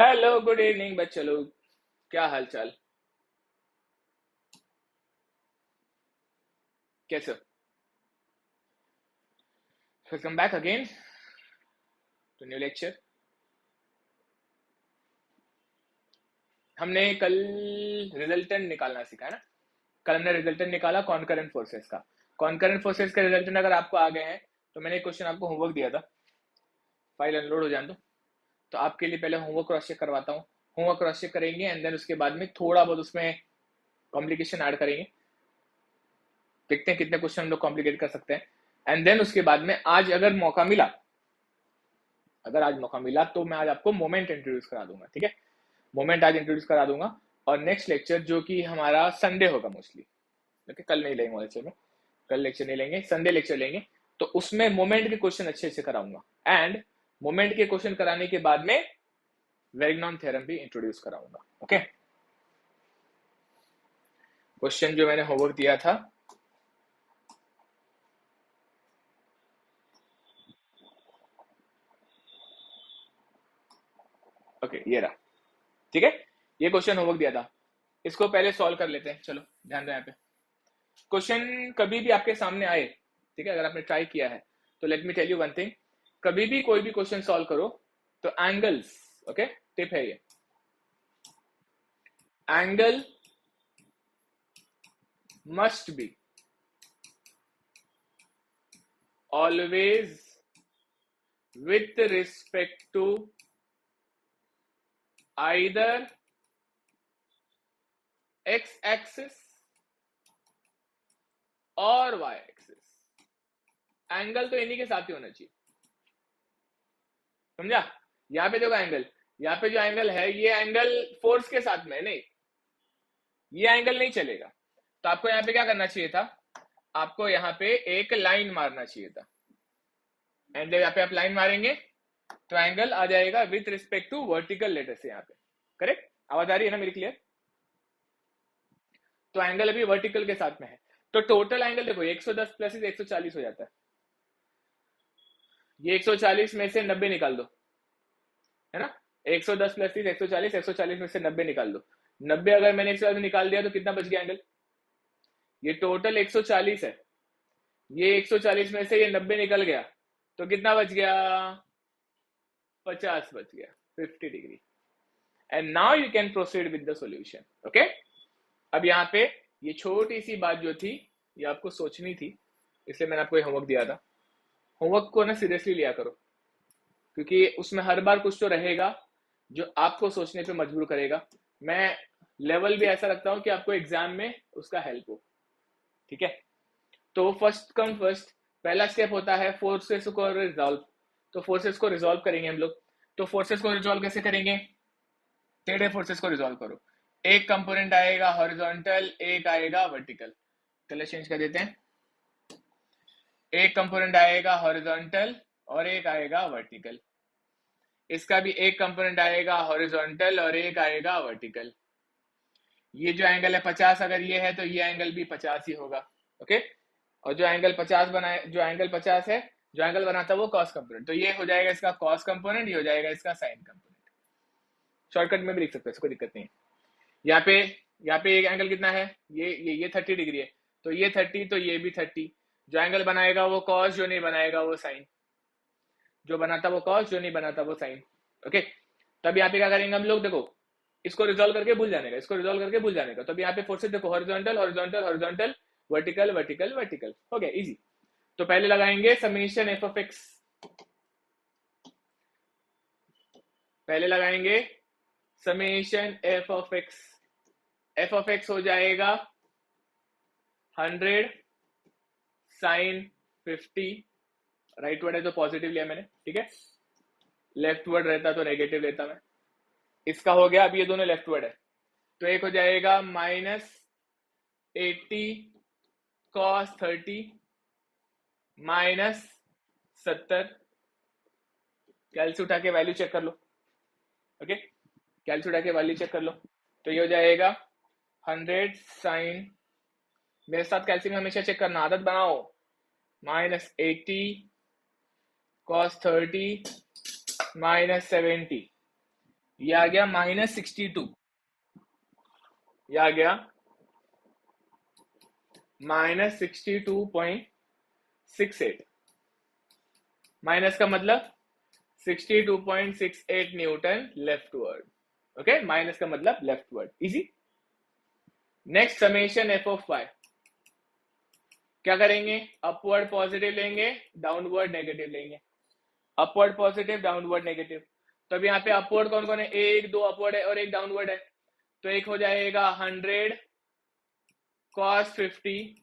Hello, good evening बच्चे लोग। क्या हाल चाल, कैसे हो? Welcome back again to new lecture. हमने कल रिजल्टेंट निकालना सीखा है ना। कल हमने रिजल्टेंट निकाला कॉन्करेंट फोर्सेस का। कॉन्करेंट फोर्सेस का रिजल्टेंट अगर आपको आ गए हैं तो मैंने एक क्वेश्चन आपको होमवर्क दिया था। फाइल अनलोड हो जाए तो आपके लिए पहले होमवर्क क्रॉस चेक करवाता हूँ। होमवर्क क्रॉस चेक करेंगे एंड देन उसके बाद में थोड़ा बहुत उसमें कॉम्प्लिकेशन ऐड करेंगे। देखते हैं कितने क्वेश्चन हम लोग कॉम्प्लिकेट कर सकते हैं। एंड देन उसके बाद में आज अगर मौका मिला, तो मैं आज आपको मोमेंट इंट्रोड्यूस करा दूंगा। ठीक है, मोमेंट आज इंट्रोड्यूस करा दूंगा। और नेक्स्ट लेक्चर जो कि हमारा संडे होगा मोस्टली, ओके, कल नहीं लेंगे लेक्चर में, कल लेक्चर नहीं लेंगे, संडे लेक्चर लेंगे। तो उसमें मोमेंट के क्वेश्चन अच्छे से कराऊंगा एंड मोमेंट के क्वेश्चन कराने के बाद में वेरिग्नॉन थ्योरम भी इंट्रोड्यूस कराऊंगा। ओके, क्वेश्चन जो मैंने होमवर्क दिया था, ओके, ये रहा। ठीक है, ये क्वेश्चन होमवर्क दिया था, इसको पहले सॉल्व कर लेते हैं। चलो ध्यान दो यहाँ पे। क्वेश्चन कभी भी आपके सामने आए, ठीक है, अगर आपने ट्राई किया है तो let me tell you one thing. कभी भी कोई भी क्वेश्चन सॉल्व करो तो एंगल्स, ओके, टिप है ये, angle must be always with respect to either x axis और y axis। एंगल तो इन्हीं के साथ ही होना चाहिए, समझा? यहाँ पे देखो एंगल, यहाँ पे जो एंगल है ये एंगल फोर्स के साथ में नहीं, ये एंगल नहीं चलेगा। तो आपको यहाँ पे क्या करना चाहिए था, आपको यहाँ पे एक लाइन मारना चाहिए था। एंड यहाँ पे आप लाइन मारेंगे तो एंगल आ जाएगा with respect to vertical later से यहाँ पे। करेक्ट, आवाज आ रही है ना मेरी क्लियर? तो एंगल अभी वर्टिकल के साथ में है। तो टोटल एंगल देखो 110 प्लस 140 हो जाता है। ये 140 में से 90 निकाल दो, है ना। 110 प्लस 140, 140 में से 90 निकाल दो। 90 अगर मैंने 140 में निकाल दिया तो कितना बच गया एंगल? ये टोटल 140 है, ये 140 में से ये 90 निकल गया तो कितना बच गया? 50 बच गया, 50 degree. And now you can proceed with the solution. Okay, अब यहाँ पे ये छोटी सी बात जो थी ये आपको सोचनी थी, इसलिए मैंने आपको ये होमवर्क दिया था। होमवर्क को ना सीरियसली लिया करो, क्योंकि उसमें हर बार कुछ तो रहेगा जो आपको सोचने पे मजबूर करेगा। मैं लेवल भी ऐसा रखता हूँ कि आपको एग्जाम में उसका हेल्प हो। ठीक है, तो फर्स्ट कम फर्स्ट, पहला स्टेप होता है फोर्सेस को रिजॉल्व। तो फोर्सेस को रिजॉल्व करेंगे हम लोग। तो फोर्सेस को रिजॉल्व कैसे करेंगे? टेढ़े फोर्सेस को रिजॉल्व करो। एक कंपोनेंट आएगा हॉरिजॉन्टल, एक आएगा वर्टिकल। कलर चेंज कर देते हैं। एक कंपोनेंट आएगा हॉरिजॉन्टल और एक आएगा वर्टिकल। इसका भी एक कंपोनेंट आएगा हॉरिजॉन्टल और एक आएगा वर्टिकल। ये जो एंगल है 50, अगर ये है तो ये एंगल भी 50 ही होगा। ओके, और जो एंगल 50 बनाए, जो एंगल 50 है, जो एंगल बनाता है वो कॉस कंपोनेंट, तो ये हो जाएगा इसका कॉस कंपोनेंट, ये हो जाएगा इसका साइन कंपोनेंट। शॉर्टकट में भी लिख सकते हैं, कोई दिक्कत नहीं है। यहाँ पे एक एंगल कितना है, ये 30 डिग्री है, तो ये 30 तो ये भी 30। जो एंगल बनाएगा वो कॉस, जो नहीं बनाएगा वो साइन, जो बनाता वो कॉस, जो नहीं बनाता वो साइन। ओके, तब यहाँ पे क्या करेंगे हम लोग, देखो इसको रिजॉल्व करके भूल जाने का, इसको रिजॉल्व करके भूल जाने का। तो यहाँ पे फोर्सेस देखो, horizontal horizontal horizontal, vertical vertical vertical, हो गया इजी। तो पहले लगाएंगे समेशन एफ ऑफ एक्स, पहले लगाएंगे summation F of X. F of x हो जाएगा 100 साइन 50, राइट वर्ड है तो पॉजिटिव लिया मैंने, ठीक है, लेफ्ट वर्ड रहता तो नेगेटिव लेता मैं। इसका हो गया, अब ये दोनों लेफ्ट वर्ड है तो एक हो जाएगा -80 cos 30 -70। कैलसी उठा के वैल्यू चेक कर लो। ओके, कैलसी उठा के वैल्यू चेक कर लो, तो ये हो जाएगा 100 साइन, मेरे साथ कैलसी में हमेशा चेक करना, आदत बनाओ, -80 cos 30 -70, ये आ गया -62, ये आ गया -62.68, माइनस का मतलब 62.68 न्यूटन लेफ्टवर्ड, ओके, माइनस का मतलब leftward, easy. Next summation F of Y, क्या करेंगे, अपवर्ड पॉजिटिव लेंगे, डाउनवर्ड नेगेटिव लेंगे, अपवर्ड पॉजिटिव, डाउनवर्ड नेगेटिव। तो अब यहाँ पे अपवर्ड कौन कौन है, एक, दो अपवर्ड है और एक डाउनवर्ड है, तो एक हो जाएगा 100 cos 50,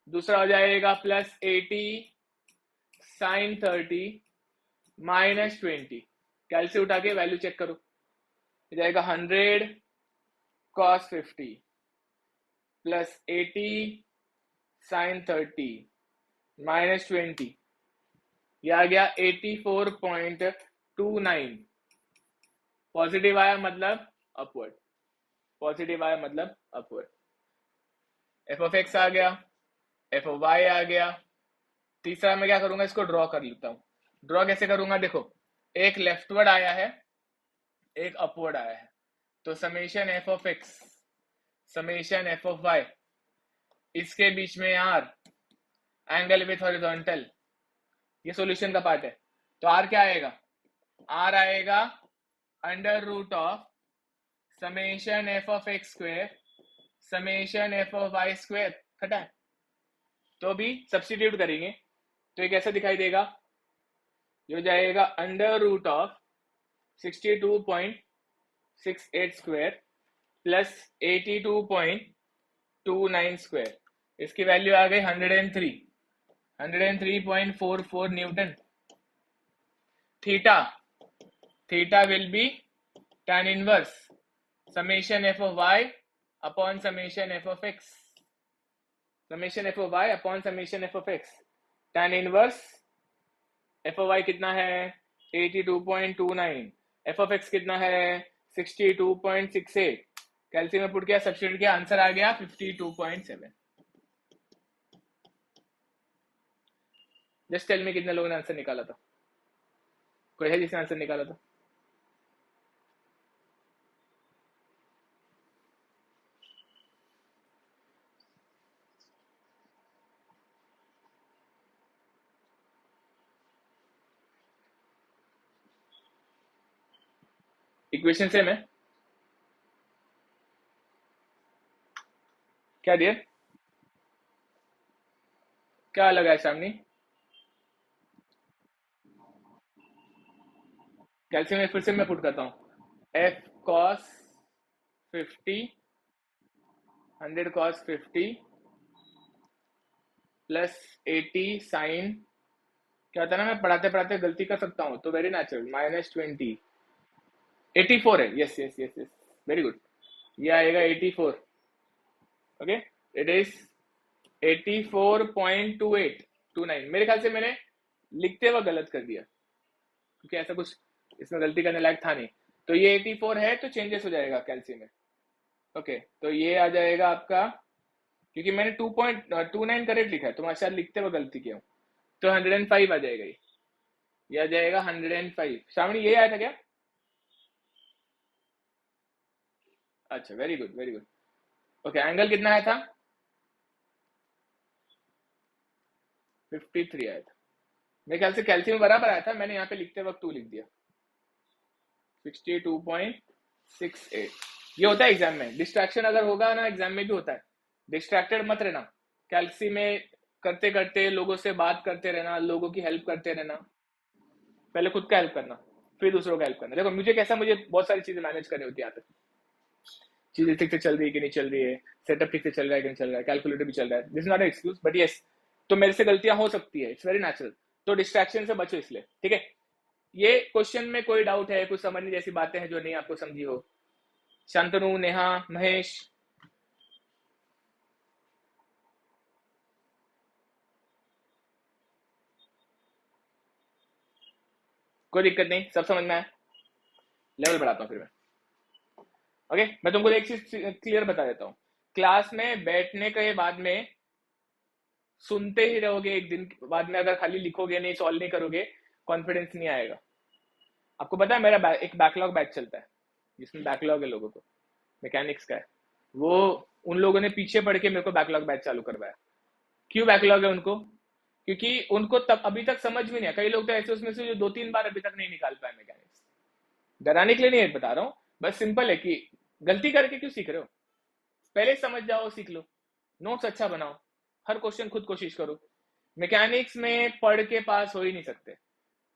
दूसरा हो जाएगा +80 sin 30 -20, कैल से उठा के वैल्यू चेक करो, हो जाएगा 100 cos 50 +80 sin 30 -20, ये आ गया 84.29, पॉजिटिव आया मतलब अपवर्ड, पॉजिटिव आया मतलब अपवर्ड। एफ ऑफ एक्स आ गया, एफ ऑफ वाई आ गया। तीसरा मैं क्या करूंगा, इसको ड्रॉ कर लेता हूं। ड्रॉ कैसे करूंगा, देखो एक लेफ्टवर्ड आया है, एक अपवर्ड आया है, तो summation F of X summation F of Y, इसके बीच में आर, एंगल विथ हॉरिजॉन्टल, ये सॉल्यूशन का पार्ट है। तो आर क्या आएगा, आर आएगा √ऑफ summation F of X square summation F of Y square, खटा है। तो भी सब्स्टिट्यूट करेंगे तो ये कैसा दिखाई देगा, ये हो जाएगा √ऑफ 62.68 स्क्वायर +82.29 स्क्वायर, इसकी वैल्यू आ गई 103.44 newton. Theta, theta will be tan inverse summation F of Y upon summation F of X, summation F of Y upon summation F of X, tan inverse F of Y कितना है 82.29, F of x कितना है 62.68, calcium में put किया, substitute किया, answer आ गया 52.7। Just tell me कितने लोगों ने आंसर निकाला था, कोई है जिसने आंसर निकाला था? इक्वेशन सेम है क्या डियर, क्या अलग है सामने? कैल्सियम में फिर से मैं पुट करता हूं, f cos 50 100 cos 50 +80 sin, क्या होता है ना, मैं पढ़ाते पढ़ाते गलती कर सकता हूं, तो वेरी नेचुरल, -20, 84 है, yes yes yes yes, very good, ये आएगा 84, ओके, इट इज 84.2829। मेरे ख्याल से मैंने लिखते हुए गलत कर दिया, क्योंकि ऐसा कुछ इसमें गलती करने लायक था नहीं। तो ये 84 है तो चेंजेस हो जाएगा कैल्सियम में, ओके, तो ये आ जाएगा आपका, क्योंकि मैंने 2.29 करेक्ट लिखा है तो मैं शायद लिखते हुए गलती किया हूँ, तो 105 आ जाएगा, ये आ जाएगा 105। श्रावणी ये आया था क्या? अच्छा, very good very good, okay, angle कितना आया था 53 आया था, मेरे ख्याल से कैल्सियम बराबर आया था, मैंने यहाँ पे लिखते वक्त 2 लिख दिया, 62.68। ये होता है एग्जाम में, डिस्ट्रैक्शन अगर होगा ना एग्जाम में भी होता है, डिस्ट्रैक्टेड मत रहना, कैल्सी में करते करते लोगों से बात करते रहना, लोगों की हेल्प करते रहना, पहले खुद का हेल्प करना फिर दूसरों का हेल्प करना। देखो मुझे कैसा, मुझे बहुत सारी चीजें मैनेज करनी होती है, यहाँ पे चीजें ठीक से चल रही है कि नहीं चल रही है, सेटअप ठीक से चल रहा है कि नहीं चल रहा है, कैलकुलेटर भी चल रहा है, this is not an excuse but yes, तो मेरे से गलतियां हो सकती है, इट्स वेरी नेचुरल, तो डिस्ट्रैक्शन से बचो इसलिए, ठीक है। ये क्वेश्चन में कोई डाउट है, कुछ समझने जैसी बातें हैं जो नहीं आपको समझी हो? शांतनु, नेहा, महेश, कोई दिक्कत नहीं, सब समझ में आया, लेवल बढ़ाता हूँ फिर मैं, ओके। मैं तुमको एक चीज क्लियर बता देता हूँ, क्लास में बैठने के बाद में सुनते ही रहोगे, एक दिन बाद में अगर खाली लिखोगे नहीं, सॉल्व नहीं करोगे, कॉन्फिडेंस नहीं आएगा। आपको पता है मेरा एक बैकलॉग बैच चलता है, जिसमें बैकलॉग है लोगों को, मैकेनिक्स का है, वो उन लोगों ने पीछे पड़ के मेरे को बैकलॉग बैच चालू करवाया। क्यों बैकलॉग है उनको? क्योंकि उनको तब अभी तक समझ में नहीं आया। कई लोग तो ऐसे उसमें से जो 2-3 बार अभी तक नहीं निकाल पाए मैकेनिक्स। डराने के लिए नहीं बता रहा हूँ, बस सिंपल है कि गलती करके क्यों सीख रहे हो, पहले समझ जाओ, सीख लो, नोट्स अच्छा बनाओ, हर क्वेश्चन खुद कोशिश करो। मैकेनिक्स में पढ़ के पास हो ही नहीं सकते,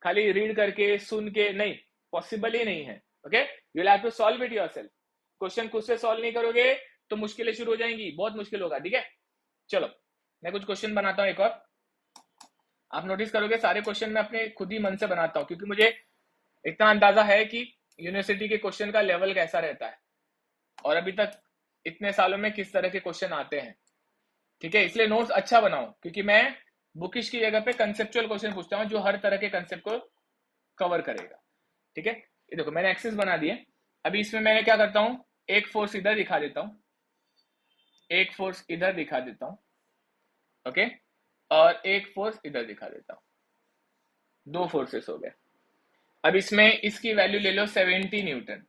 खाली रीड करके सुन के नहीं, पॉसिबल ही नहीं है। Okay, you will have to solve it yourself. Question खुद से सॉल्व नहीं करोगे तो मुश्किलें शुरू हो जाएंगी, बहुत मुश्किल होगा। ठीक है, चलो मैं कुछ क्वेश्चन बनाता हूँ एक और। आप नोटिस करोगे सारे क्वेश्चन मैं अपने खुद ही मन से बनाता हूँ, क्योंकि मुझे इतना अंदाजा है कि यूनिवर्सिटी के क्वेश्चन का लेवल कैसा रहता है और अभी तक इतने सालों में किस तरह के क्वेश्चन आते हैं। ठीक है, इसलिए नोट्स अच्छा बनाओ, क्योंकि मैं बुकिश की जगह पे कंसेप्चुअल क्वेश्चन पूछता हूँ जो हर तरह के कंसेप्ट को कवर करेगा। ठीक है, ये देखो मैंने एक्सेस बना दिए। अभी इसमें मैंने क्या करता हूँ, एक फोर्स इधर दिखा देता हूँ, एक फोर्स इधर दिखा देता हूँ, ओके, और एक फोर्स इधर दिखा देता हूँ, दो फोर्सेस हो गए। अब इसमें इसकी वैल्यू ले लो 70 न्यूटन,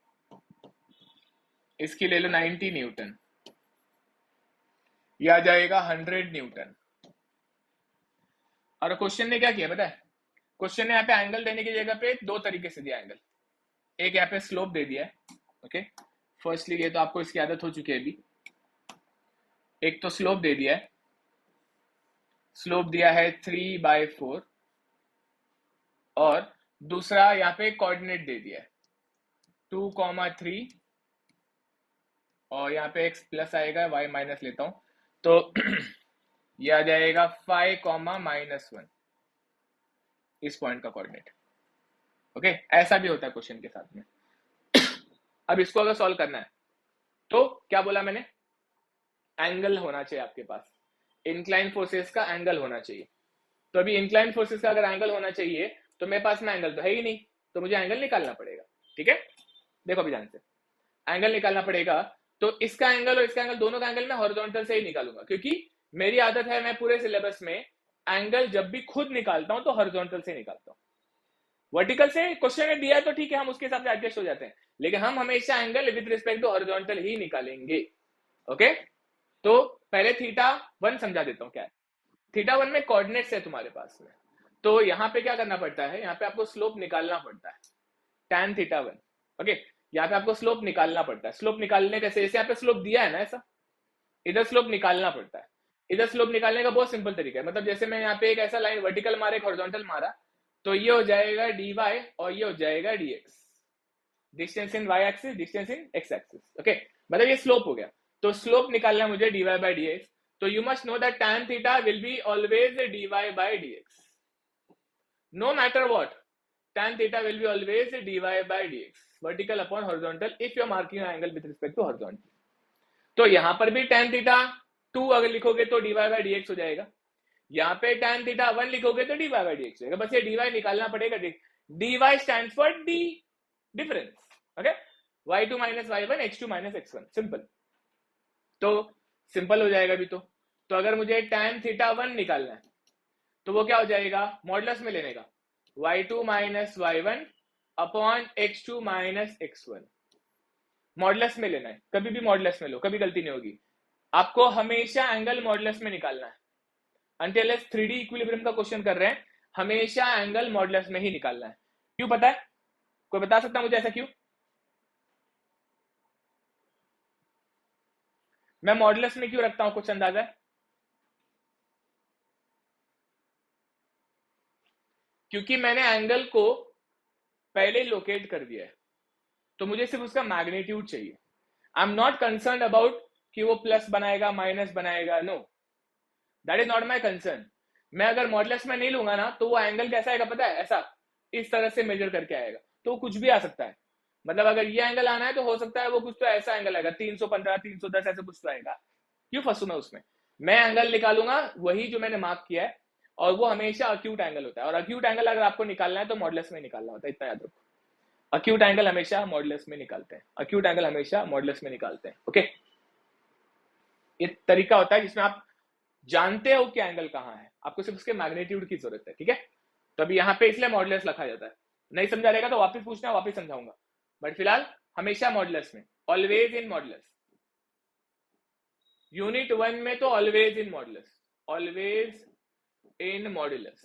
इसकी ले लो 90 न्यूटन, यह आ जाएगा 100 न्यूटन। और क्वेश्चन ने क्या किया पता है, क्वेश्चन ने यहाँ पे एंगल देने की जगह पे दो तरीके से दिया एंगल। एक यहाँ पे स्लोप दे दिया है, ओके, फर्स्टली ये तो आपको इसकी आदत हो चुकी है अभी। एक तो स्लोप दे दिया है, स्लोप दिया है 3/4, और दूसरा यहाँ पे कोऑर्डिनेट दे दिया है 2,3, और यहाँ पे x प्लस आएगा, y माइनस लेता हूं तो ये आ जाएगा 5,-1 इस पॉइंट का कोऑर्डिनेट। ओके, ऐसा भी होता है क्वेश्चन के साथ में। अब इसको अगर सॉल्व करना है तो क्या बोला मैंने, एंगल होना चाहिए आपके पास, इंक्लाइन फोर्सेस का एंगल होना चाहिए। तो अभी इंक्लाइन फोर्सेस का अगर एंगल होना चाहिए तो मेरे पास में एंगल तो है ही नहीं, तो मुझे एंगल निकालना पड़ेगा। ठीक है, देखो अभी ध्यान से, एंगल निकालना पड़ेगा। तो इसका एंगल और इसका एंगल, दोनों का एंगल मैं हॉरिजॉन्टल से ही निकालूंगा, क्योंकि मेरी आदत है मैं पूरे सिलेबस में एंगल जब भी खुद निकालता हूं तो हॉरिजॉन्टल से निकालता हूं। वर्टिकल से क्वेश्चन में दिया है तो ठीक है, हम उसके हिसाब से एडजस्ट हो जाते हैं, लेकिन हम हमेशा angle with respect to horizontal ही निकालेंगे। ओके, तो पहले θ1 समझा देता हूं क्या है। θ1 में कोऑर्डिनेट्स है तुम्हारे पास में, तो यहां पे क्या करना पड़ता है, यहाँ पे आपको स्लोप निकालना पड़ता है tan θ1। ओके, यहाँ पे आपको स्लोप निकालना पड़ता है। स्लोप निकालने कैसे, जैसे यहाँ पे स्लोप दिया है ना ऐसा, इधर स्लोप निकालना पड़ता है। इधर स्लोप निकालने का बहुत सिंपल तरीका है, मतलब जैसे मैं यहाँ पे एक ऐसा लाइन वर्टिकल मारा, एक हॉरिजॉन्टल मारा, तो ये हो जाएगा dy और ये हो जाएगा dx, distance in y axis, distance in x axis. Okay, मतलब ये स्लोप हो गया। तो स्लोप निकालना मुझे dy by dx, तो you must know that tan theta will be always dy by dx, no matter what, tan theta will be always dy by dx, vertical upon horizontal if you are marking an angle with respect to horizontal। तो यहां पर भी tan theta 2 अगर लिखोगे तो dy by dx हो जाएगा, यहाँ पे tan theta 1 लिखोगे तो dy by dx हो जाएगा। बस ये dy निकालना पड़ेगा, dy stands for d, difference. Okay, y2 minus y1, x2 minus x1, simple. तो सिंपल हो जाएगा अभी तो अगर मुझे tan theta 1 निकालना है तो वो क्या हो जाएगा, मॉडुलस में लेने का, y2 minus y1 upon x2 minus x1, modulus में लेना है। कभी भी मॉडुलस में लो, कभी गलती नहीं होगी। आपको हमेशा एंगल मॉडुलस में निकालना है, अनटिल 3D इक्विलिब्रियम का क्वेश्चन कर रहे हैं, हमेशा एंगल मॉडुलस में ही निकालना है। क्यों पता है, कोई बता सकता है मुझे ऐसा क्यों? मैं मॉडुलस में क्यों रखता हूं, कुछ अंदाजा है? क्योंकि मैंने एंगल को पहले लोकेट कर दिया है, तो मुझे सिर्फ उसका मैग्नीट्यूड चाहिए। I am not concern about कि वो प्लस बनाएगा माइनस बनाएगा, no, that is not my concern. मैं अगर मॉडुलस में नहीं लूंगा ना तो वो एंगल कैसा आएगा पता है, ऐसा इस तरह से मेजर करके आएगा, तो कुछ भी आ सकता है। मतलब अगर ये एंगल आना है तो हो सकता है वो कुछ तो ऐसा एंगल आएगा 315 310 ऐसे कुछ तो आएगा। क्यों फंसू मैं उसमें, मैं एंगल निकालूंगा वही जो मैंने मार्क किया है, और वो हमेशा अक्यूट एंगल होता है। और अक्यूट एंगल अगर आपको निकालना है तो मॉडुलस में निकालना होता है, इतना याद रखो। अक्यूट एंगल हमेशा मॉडुलस में निकालते हैं, अक्यूट एंगल हमेशा मॉडुलस में निकालते हैं। ओके, ये तरीका होता है जिसमें आप जानते हो कि एंगल कहां है, आपको सिर्फ उसके मैग्नीट्यूड की जरूरत है। ठीक है, तो अभी यहाँ पे इसलिए मॉडुलस लिखा जाता है। नहीं समझा रहेगा तो वापस पूछना, वापस समझाऊंगा, बट फिलहाल हमेशा मॉडुलस में, ऑलवेज इन मॉडुलस। यूनिट 1 में तो always in modulus, always in modulus.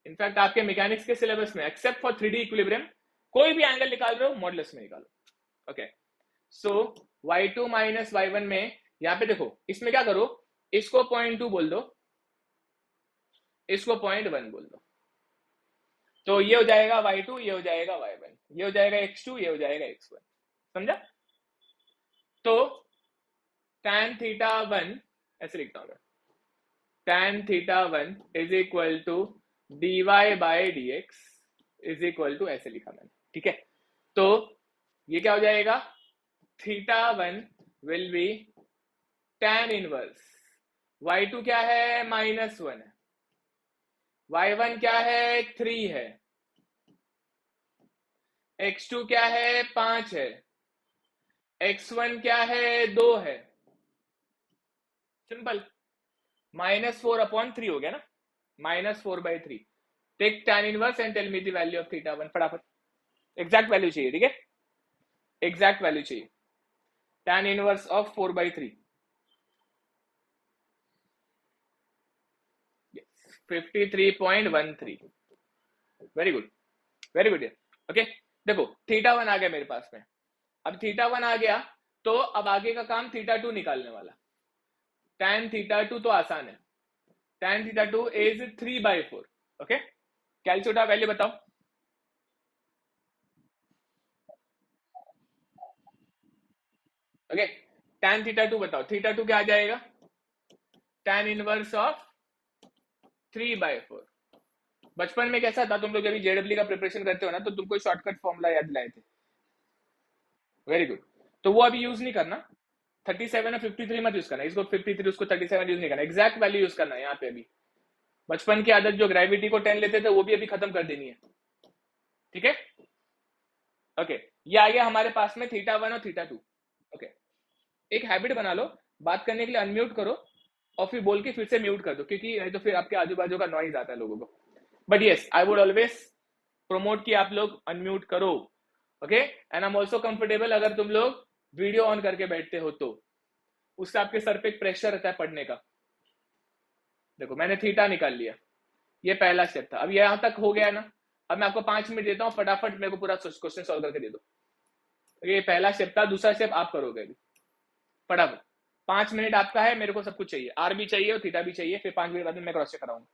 In fact आपके मैकेनिक्स के सिलेबस में एक्सेप्ट फॉर 3D इक्विलिब्रियम कोई भी एंगल निकाल रहे हो मॉडुलस में निकालो। ओके, सो y2 माइनस y1 में यहां पे देखो, इसमें क्या करो, इसको 0.2 बोल दो, इसको 0.1 बोल दो, तो ये हो जाएगा y2, ये हो जाएगा y1, ये हो जाएगा x2, ये हो जाएगा x1। समझा? तो tan थीटा 1 ऐसे लिखता हूं, tan theta 1 is equal to dy by dx is equal to, ऐसे लिखा मैंने, ठीक है। तो ये क्या हो जाएगा, theta 1 will be tan inverse, y2 क्या है, -1 है, y1 क्या है, 3 है, x2 क्या है, 5 है, x1 क्या है, 2 है। सिंपल, -4/3 हो गया ना, -4/3। Take tan inverse and tell me the value of theta 1 फटाफट। एग्जैक्ट वैल्यू चाहिए, ठीक है, एग्जैक्ट वैल्यू चाहिए। tan inverse of 4/3, 53.13। Very good, very good. Okay, देखो थीटा 1 आ गया मेरे पास में। अब थीटा 1 आ गया तो अब आगे का काम थीटा 2 निकालने वाला। tan थीटा 2 तो आसान है, tan theta 2 is 3/4। Okay, calculate value बताओ। ओके, tan थीटा 2 बताओ, थीटा 2 क्या आ जाएगा, tan इनवर्स ऑफ 3/4। बचपन में कैसा था, तुम लोग जब जेडब्ल्यू का प्रिपरेशन करते हो ना, तो तुमको शॉर्टकट फॉर्मूला याद दिलाए थे। वेरी गुड, तो वो अभी यूज नहीं करना, 37 और 53 मत यूज करना, इसको 53 उसको 37 यूज नहीं करना, एग्जैक्ट वैल्यू यूज करना है यहाँ पे। अभी बचपन की आदत जो ग्रेविटी को 10 लेते थे वो भी अभी खत्म कर देनी है, ठीक है। ओके, ये आ गया हमारे पास में थीटा 1 और थीटा 2। ओके, एक हैबिट बना लो, बात करने के लिए अनम्यूट करो और फिर बोल के फिर से म्यूट कर दो, क्योंकि नहीं तो फिर आपके आजू बाजू का नॉइज आता है लोगों को। But yes, I would always promote कि आप लोग अनम्यूट करो। Okay, and I am also comfortable अगर तुम लोग वीडियो ऑन करके बैठते हो तो, उससे आपके सर पे एक प्रेशर रहता है पढ़ने का। देखो मैंने थीटा निकाल लिया, ये पहला स्टेप था, अब यहां तक हो गया ना। अब मैं आपको 5 मिनट देता हूं, फटाफट मेरे को पूरा क्वेश्चन सॉल्व करके दे दो। ये पहला स्टेप था, दूसरा स्टेप आप करोगे अभी फटाफट। 5 मिनट आपका है, मेरे को सब कुछ चाहिए, आर भी चाहिए और थीटा भी चाहिए, फिर 5 मिनट बाद में मैं क्रॉस चेक कराऊंगा।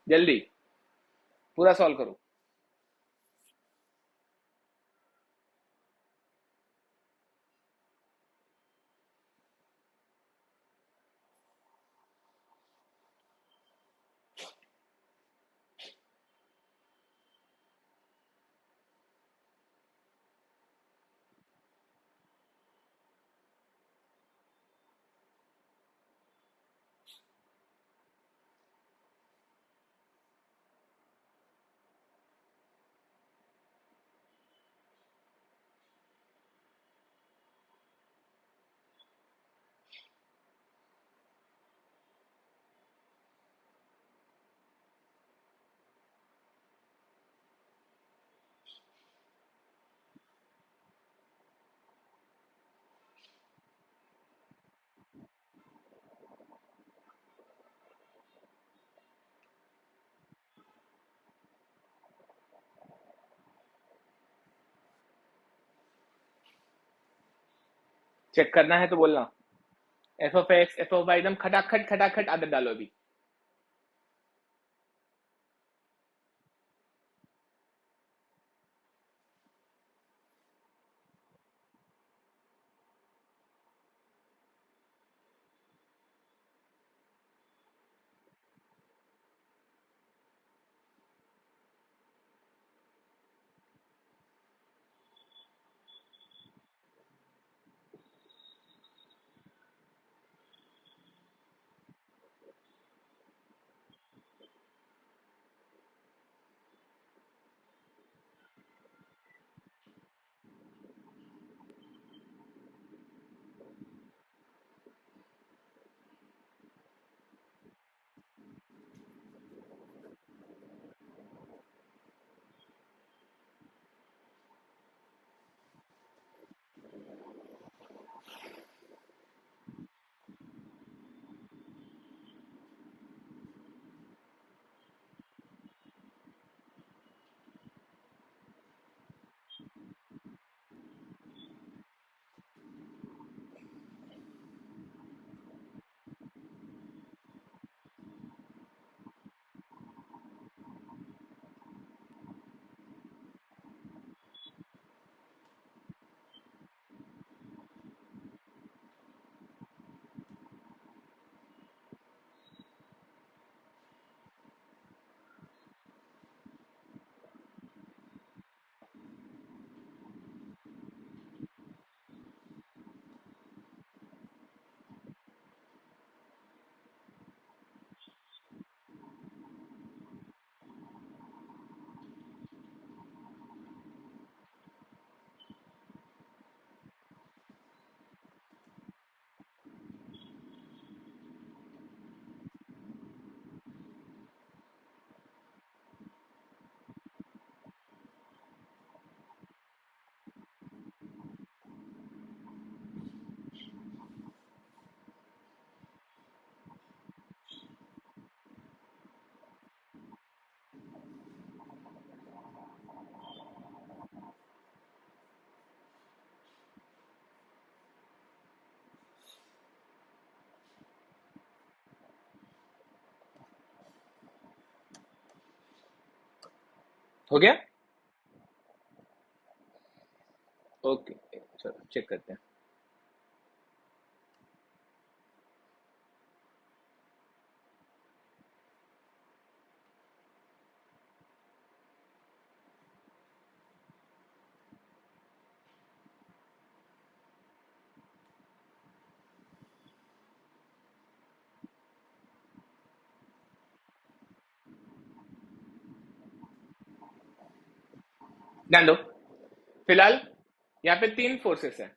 जल्दी पूरा सॉल्व करो। चेक करना है तो बोलना। F of X F of Y एकदम खटाखट खटाखट आदत डालो अभी। हो गया? ओके, चलो चेक करते हैं। ध्यान दो, फिलहाल यहाँ पे 3 फोर्सेस हैं।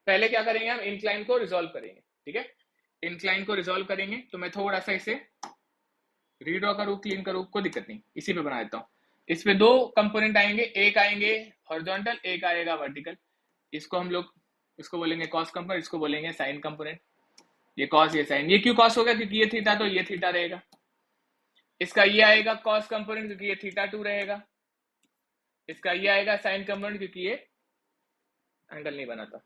पहले क्या करेंगे, हम इंक्लाइन को रिजॉल्व करेंगे। ठीक है, इंक्लाइन को रिजॉल्व करेंगे तो मैं थोड़ा सा इसे रीड्रॉ करूँ, क्लीन करूँ, कोई दिक्कत नहीं, इसी पे बना देता हूँ। इस पे 2 कंपोनेंट आएंगे, एक आएंगे हॉरिजॉन्टल, एक आएगा वर्टिकल। इसको हम लोग, इसको बोलेंगे कॉस कंपोनेंट, इसको बोलेंगे साइन कंपोनेंट। ये कॉस, ये साइन। ये क्यों कॉस हो गया? क्योंकि ये थीटा, तो ये थीटा रहेगा। इसका ये आएगा कॉस कंपोनेंट, क्योंकि ये थीटा 2 रहेगा। इसका ये आएगा साइन कंपोनेंट, क्योंकि ये एंगल नहीं बनाता।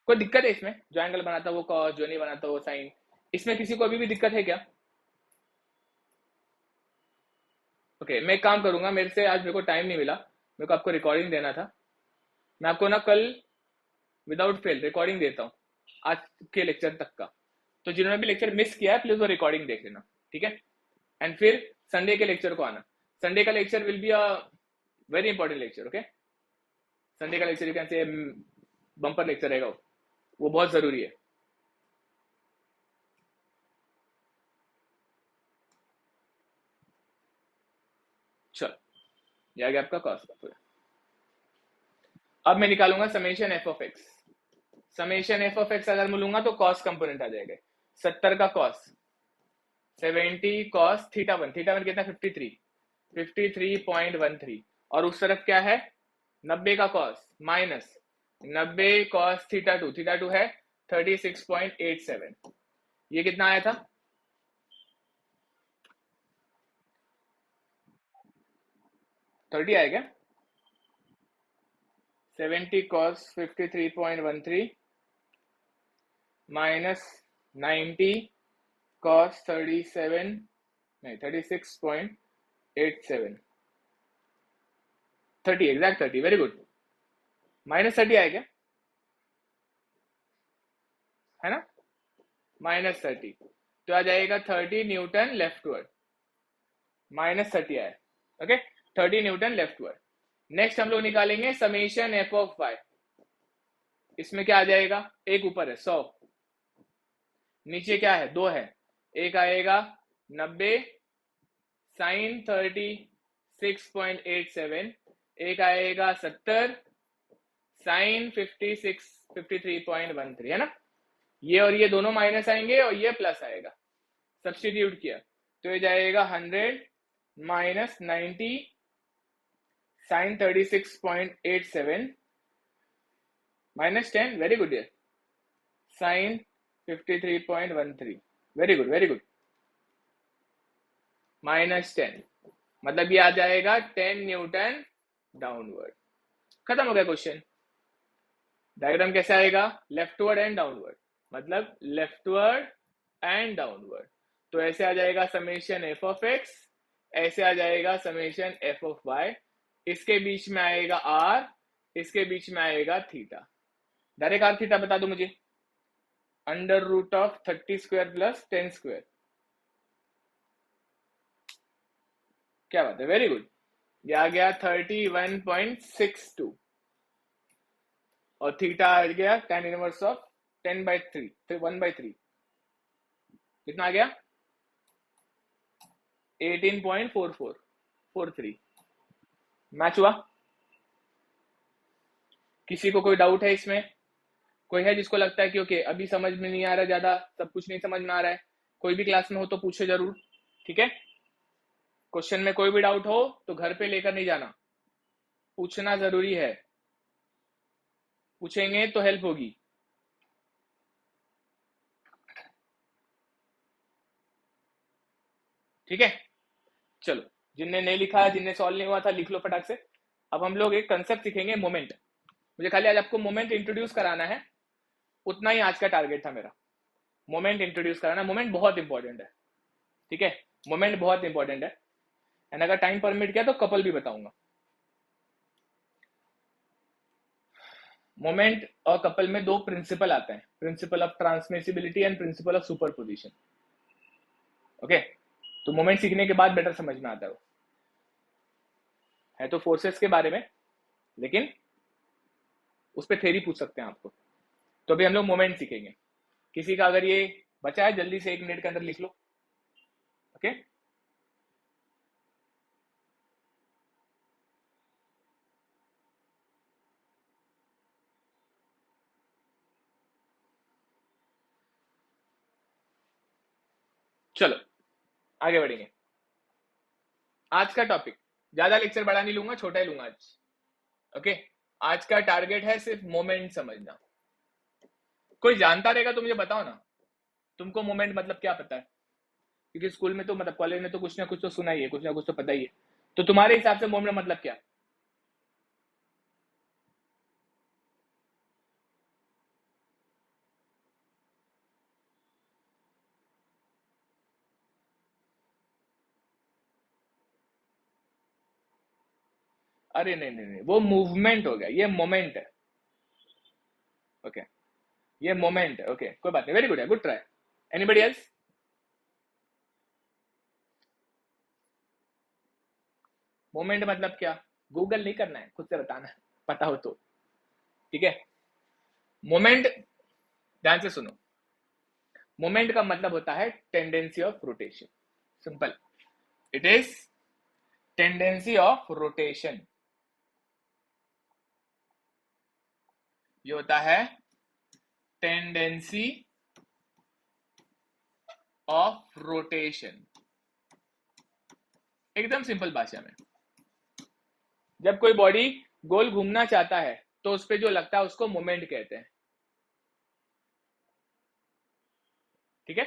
कोई दिक्कत है इसमें? जो एंगल बनाता वो कॉस, जो नहीं बनाता वो साइन। इसमें किसी को अभी भी दिक्कत है क्या? ओके, मैं एक काम करूंगा, मेरे से आज मेरे को टाइम नहीं मिला, मेरे को आपको रिकॉर्डिंग देना था। मैं आपको ना कल विदाउट फेल रिकॉर्डिंग देता हूँ आज के लेक्चर तक का। तो जिन्होंने भी लेक्चर मिस किया है प्लीज वो रिकॉर्डिंग देख लेना, ठीक है? एंड फिर संडे के लेक्चर को आना। संडे का lecture will be a very important lecture. Okay, Sunday का lecture you can say bumper lecture रहेगा, वो बहुत जरूरी है। चलो, ये आ गया आपका कॉस का पूरा। अब मैं निकालूंगा summation F of X. Summation F of x अगर मैं लूंगा तो कॉस कंपोनेंट आ जाएगा। 70 का cos, 70 cos theta one. Theta one कितना? 53, 53.13। और उस तरफ क्या है? 90 का cos minus 90 cos theta two. Theta two है 36.87। ये कितना आया था? 30 आया क्या? 70 cos 53.13 माइनस 90 cos 37, नहीं 36.87, 30 एग्जैक्ट 30। Very good. माइनस 30 आया क्या? है ना? माइनस 30 तो आ जाएगा 30 न्यूटन लेफ्टवर्ड। माइनस 30 आया। Okay, 30 Newton leftward. नेक्स्ट हम लोग निकालेंगे समेशन एफ ऑफ वाई। इसमें क्या आ जाएगा? एक ऊपर है 100, नीचे क्या है? 2 है। एक आएगा 90 साइन 36.87, एक आएगा 70 साइन 53.13, है ना? ये और ये दोनों माइनस आएंगे और ये प्लस आएगा। सब्स्टिट्यूट किया तो ये जाएगा 100 minus 90 sine 36.87 minus 10। Very good, sine 53.13। Very good, very good. Minus 10 मतलब ये आ जाएगा 10 न्यूटन डाउनवर्ड। खत्म हो गया क्वेश्चन। डायग्राम कैसे आएगा? लेफ्टवर्ड एंड डाउनवर्ड, मतलब लेफ्टवर्ड एंड डाउनवर्ड। तो ऐसे आ जाएगा समेशन एफ ऑफ एक्स, ऐसे आ जाएगा समेशन एफ ऑफ वाई। इसके बीच में आएगा आर, इसके बीच में आएगा थीटा। डायरेक्ट आर थीटा बता दो मुझे। Under root of 30 square plus 10 square. क्या बात है, वेरी गुड। ये आ गया 31.62 और थीटा आ गया tan इनवर्स ऑफ 10/3, 1/3। कितना आ गया? 18.4443। मैच हुआ? किसी को कोई डाउट है इसमें? कोई है जिसको लगता है कि ओके अभी समझ में नहीं आ रहा, ज्यादा सब कुछ नहीं समझ में आ रहा है? कोई भी क्लास में हो तो पूछे जरूर, ठीक है? क्वेश्चन में कोई भी डाउट हो तो घर पे लेकर नहीं जाना, पूछना जरूरी है। पूछेंगे तो हेल्प होगी। ठीक है, चलो, जिनने नहीं लिखा है, जिनने सॉल्व नहीं हुआ था, लिख लो फटाक से। अब हम लोग एक कंसेप्ट सीखेंगे, मोमेंट। मुझे खाली आज आपको मोमेंट इंट्रोड्यूस कराना है, उतना ही आज का टारगेट था मेरा। मोमेंट इंट्रोड्यूस कराना। मोमेंट बहुत इंपॉर्टेंट है, ठीक है? मोमेंट बहुत इंपॉर्टेंट है। एंड अगर टाइम परमिट किया तो कपल भी बताऊंगा। मोमेंट और कपल में दो प्रिंसिपल आते हैं, principle of transmissibility and principle of superposition. Okay, तो मोमेंट सीखने के बाद बेटर समझ में आता है तो फोर्सेस के बारे में, लेकिन उस पर थ्योरी पूछ सकते हैं आपको। तो अभी हम लोग मोमेंट सीखेंगे। किसी का अगर ये बचा है जल्दी से 1 मिनट के अंदर लिख लो। ओके, चलो आगे बढ़ेंगे। आज का टॉपिक, ज्यादा लेक्चर बड़ा नहीं लूंगा, छोटा ही लूंगा आज। ओके, आज का टारगेट है सिर्फ मोमेंट समझना। कोई जानता रहेगा तो मुझे बताओ ना, तुमको मोमेंट मतलब क्या पता है? क्योंकि स्कूल में तो मतलब कॉलेज में तो कुछ ना कुछ तो सुना ही है, कुछ ना कुछ तो पता ही है। तो तुम्हारे हिसाब से मोमेंट मतलब क्या? अरे नहीं नहीं नहीं, वो मूवमेंट हो गया, ये मोमेंट है। ओके, ये मोमेंट है। ओके, कोई बात नहीं, वेरी गुड है, good try. Anybody else? Moment मतलब क्या? गूगल नहीं करना है, खुद से बताना है, पता हो तो। ठीक है, मोमेंट ध्यान से सुनो। मोमेंट का मतलब होता है tendency of rotation, simple. It is tendency of rotation. ये होता है टेंडेंसी ऑफ रोटेशन, एकदम सिंपल भाषा में। जब कोई बॉडी गोल घूमना चाहता है तो उस पर जो लगता है उसको मोमेंट कहते हैं। ठीक है,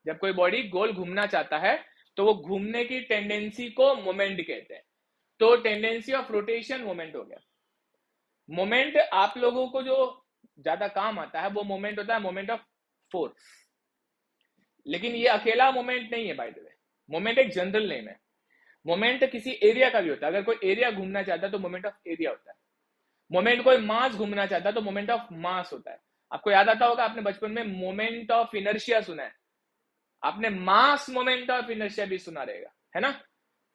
जब कोई बॉडी गोल घूमना चाहता है तो वो घूमने की टेंडेंसी को मोमेंट कहते हैं। तो टेंडेंसी ऑफ रोटेशन मोमेंट हो गया। मोमेंट आप लोगों को जो ज्यादा काम आता है वो मोमेंट होता है मोमेंट ऑफ फोर्स। लेकिन ये अकेला मोमेंट नहीं है बाय द वे, मोमेंट एक जनरल नेम है। मोमेंट किसी एरिया का भी होता है। अगर कोई एरिया घूमना चाहता है तो मोमेंट ऑफ एरिया होता है। मोमेंट कोई मास घूमना चाहता है तो मोमेंट ऑफ मास होता है। आपको याद आता होगा, आपने बचपन में मोमेंट ऑफ इनर्शिया सुना है, आपने मास मोमेंट ऑफ इनर्शिया भी सुना रहेगा, है ना?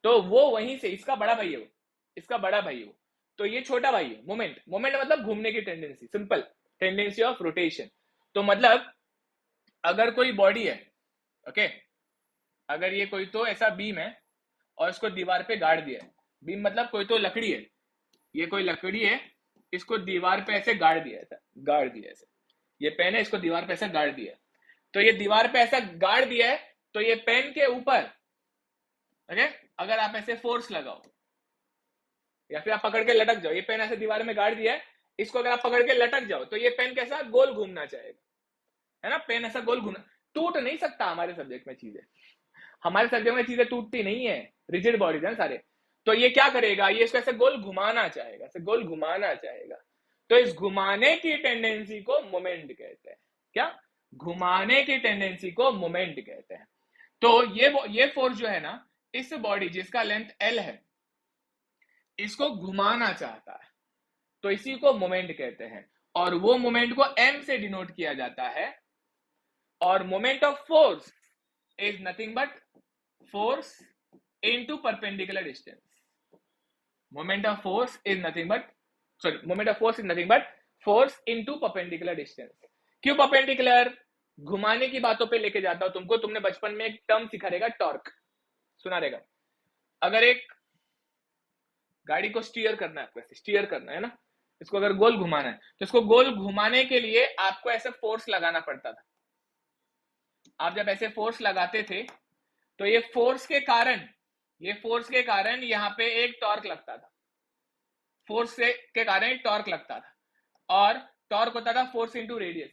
तो वो वहीं से, इसका बड़ा भाई है वो, इसका बड़ा भाई है वो, तो ये छोटा भाई है मोमेंट। मोमेंट मतलब घूमने की tendency, simple, tendency of rotation. तो मतलब अगर कोई बॉडी है, ओके, अगर ये कोई तो ऐसा बीम है और इसको दीवार पे गाड़ दिया है, बीम मतलब कोई तो लकड़ी है, ये कोई लकड़ी है, इसको दीवार पे ऐसे गाड़ दिया, ऐसा गाड़ दिया ऐसे, ये पेन है, इसको दीवार पे ऐसे गाड़ दिया, तो ये दीवार पे ऐसा गाड़ दिया है, तो ये पेन के ऊपर, ओके, अगर आप ऐसे फोर्स लगाओ या फिर आप पकड़ के लटक जाओ, ये पेन ऐसे दीवार में गाड़ दिया है, इसको अगर आप पकड़ के लटक जाओ तो ये पेन कैसा गोल घूमना चाहेगा, है ना? पेन ऐसा गोल घूमना, टूट नहीं सकता। हमारे सब्जेक्ट में चीजें, हमारे सब्जेक्ट में चीजें टूटती नहीं है, रिजिड बॉडीज हैं सारे। तो ये क्या करेगा, ये इसको ऐसे गोल घुमाना चाहेगा, ऐसे गोल घुमाना चाहेगा। तो इस घुमाने की टेंडेंसी को मोमेंट कहते हैं। क्या? घुमाने की टेंडेंसी को मोमेंट कहते हैं। तो ये फोर्स जो है ना, इस बॉडी जिसका लेंथ L है, इसको घुमाना चाहता है, तो इसी को मोमेंट कहते हैं। और वो मोमेंट को m से डिनोट किया जाता है। और moment of force is nothing but force into perpendicular distance. Moment of force is nothing but, sorry, moment of force is nothing but force into perpendicular distance. क्यों परपेंडिकुलर? घुमाने की बातों पे लेके जाता हूं तुमको। तुमने बचपन में एक टर्म सिखा रहेगा, टॉर्क सुना रहेगा। अगर एक गाड़ी को स्टीयर करना है, आपको ऐसे स्टीयर करना है ना, इसको अगर गोल घुमाना है, तो इसको गोल घुमाने के लिए आपको ऐसे फोर्स लगाना पड़ता था। आप जब ऐसे फोर्स लगाते थे तो ये फोर्स के कारण यहाँ पे एक टॉर्क लगता था, फोर्स के कारण एक टॉर्क लगता था, और टॉर्क होता था फोर्स इंटू रेडियस।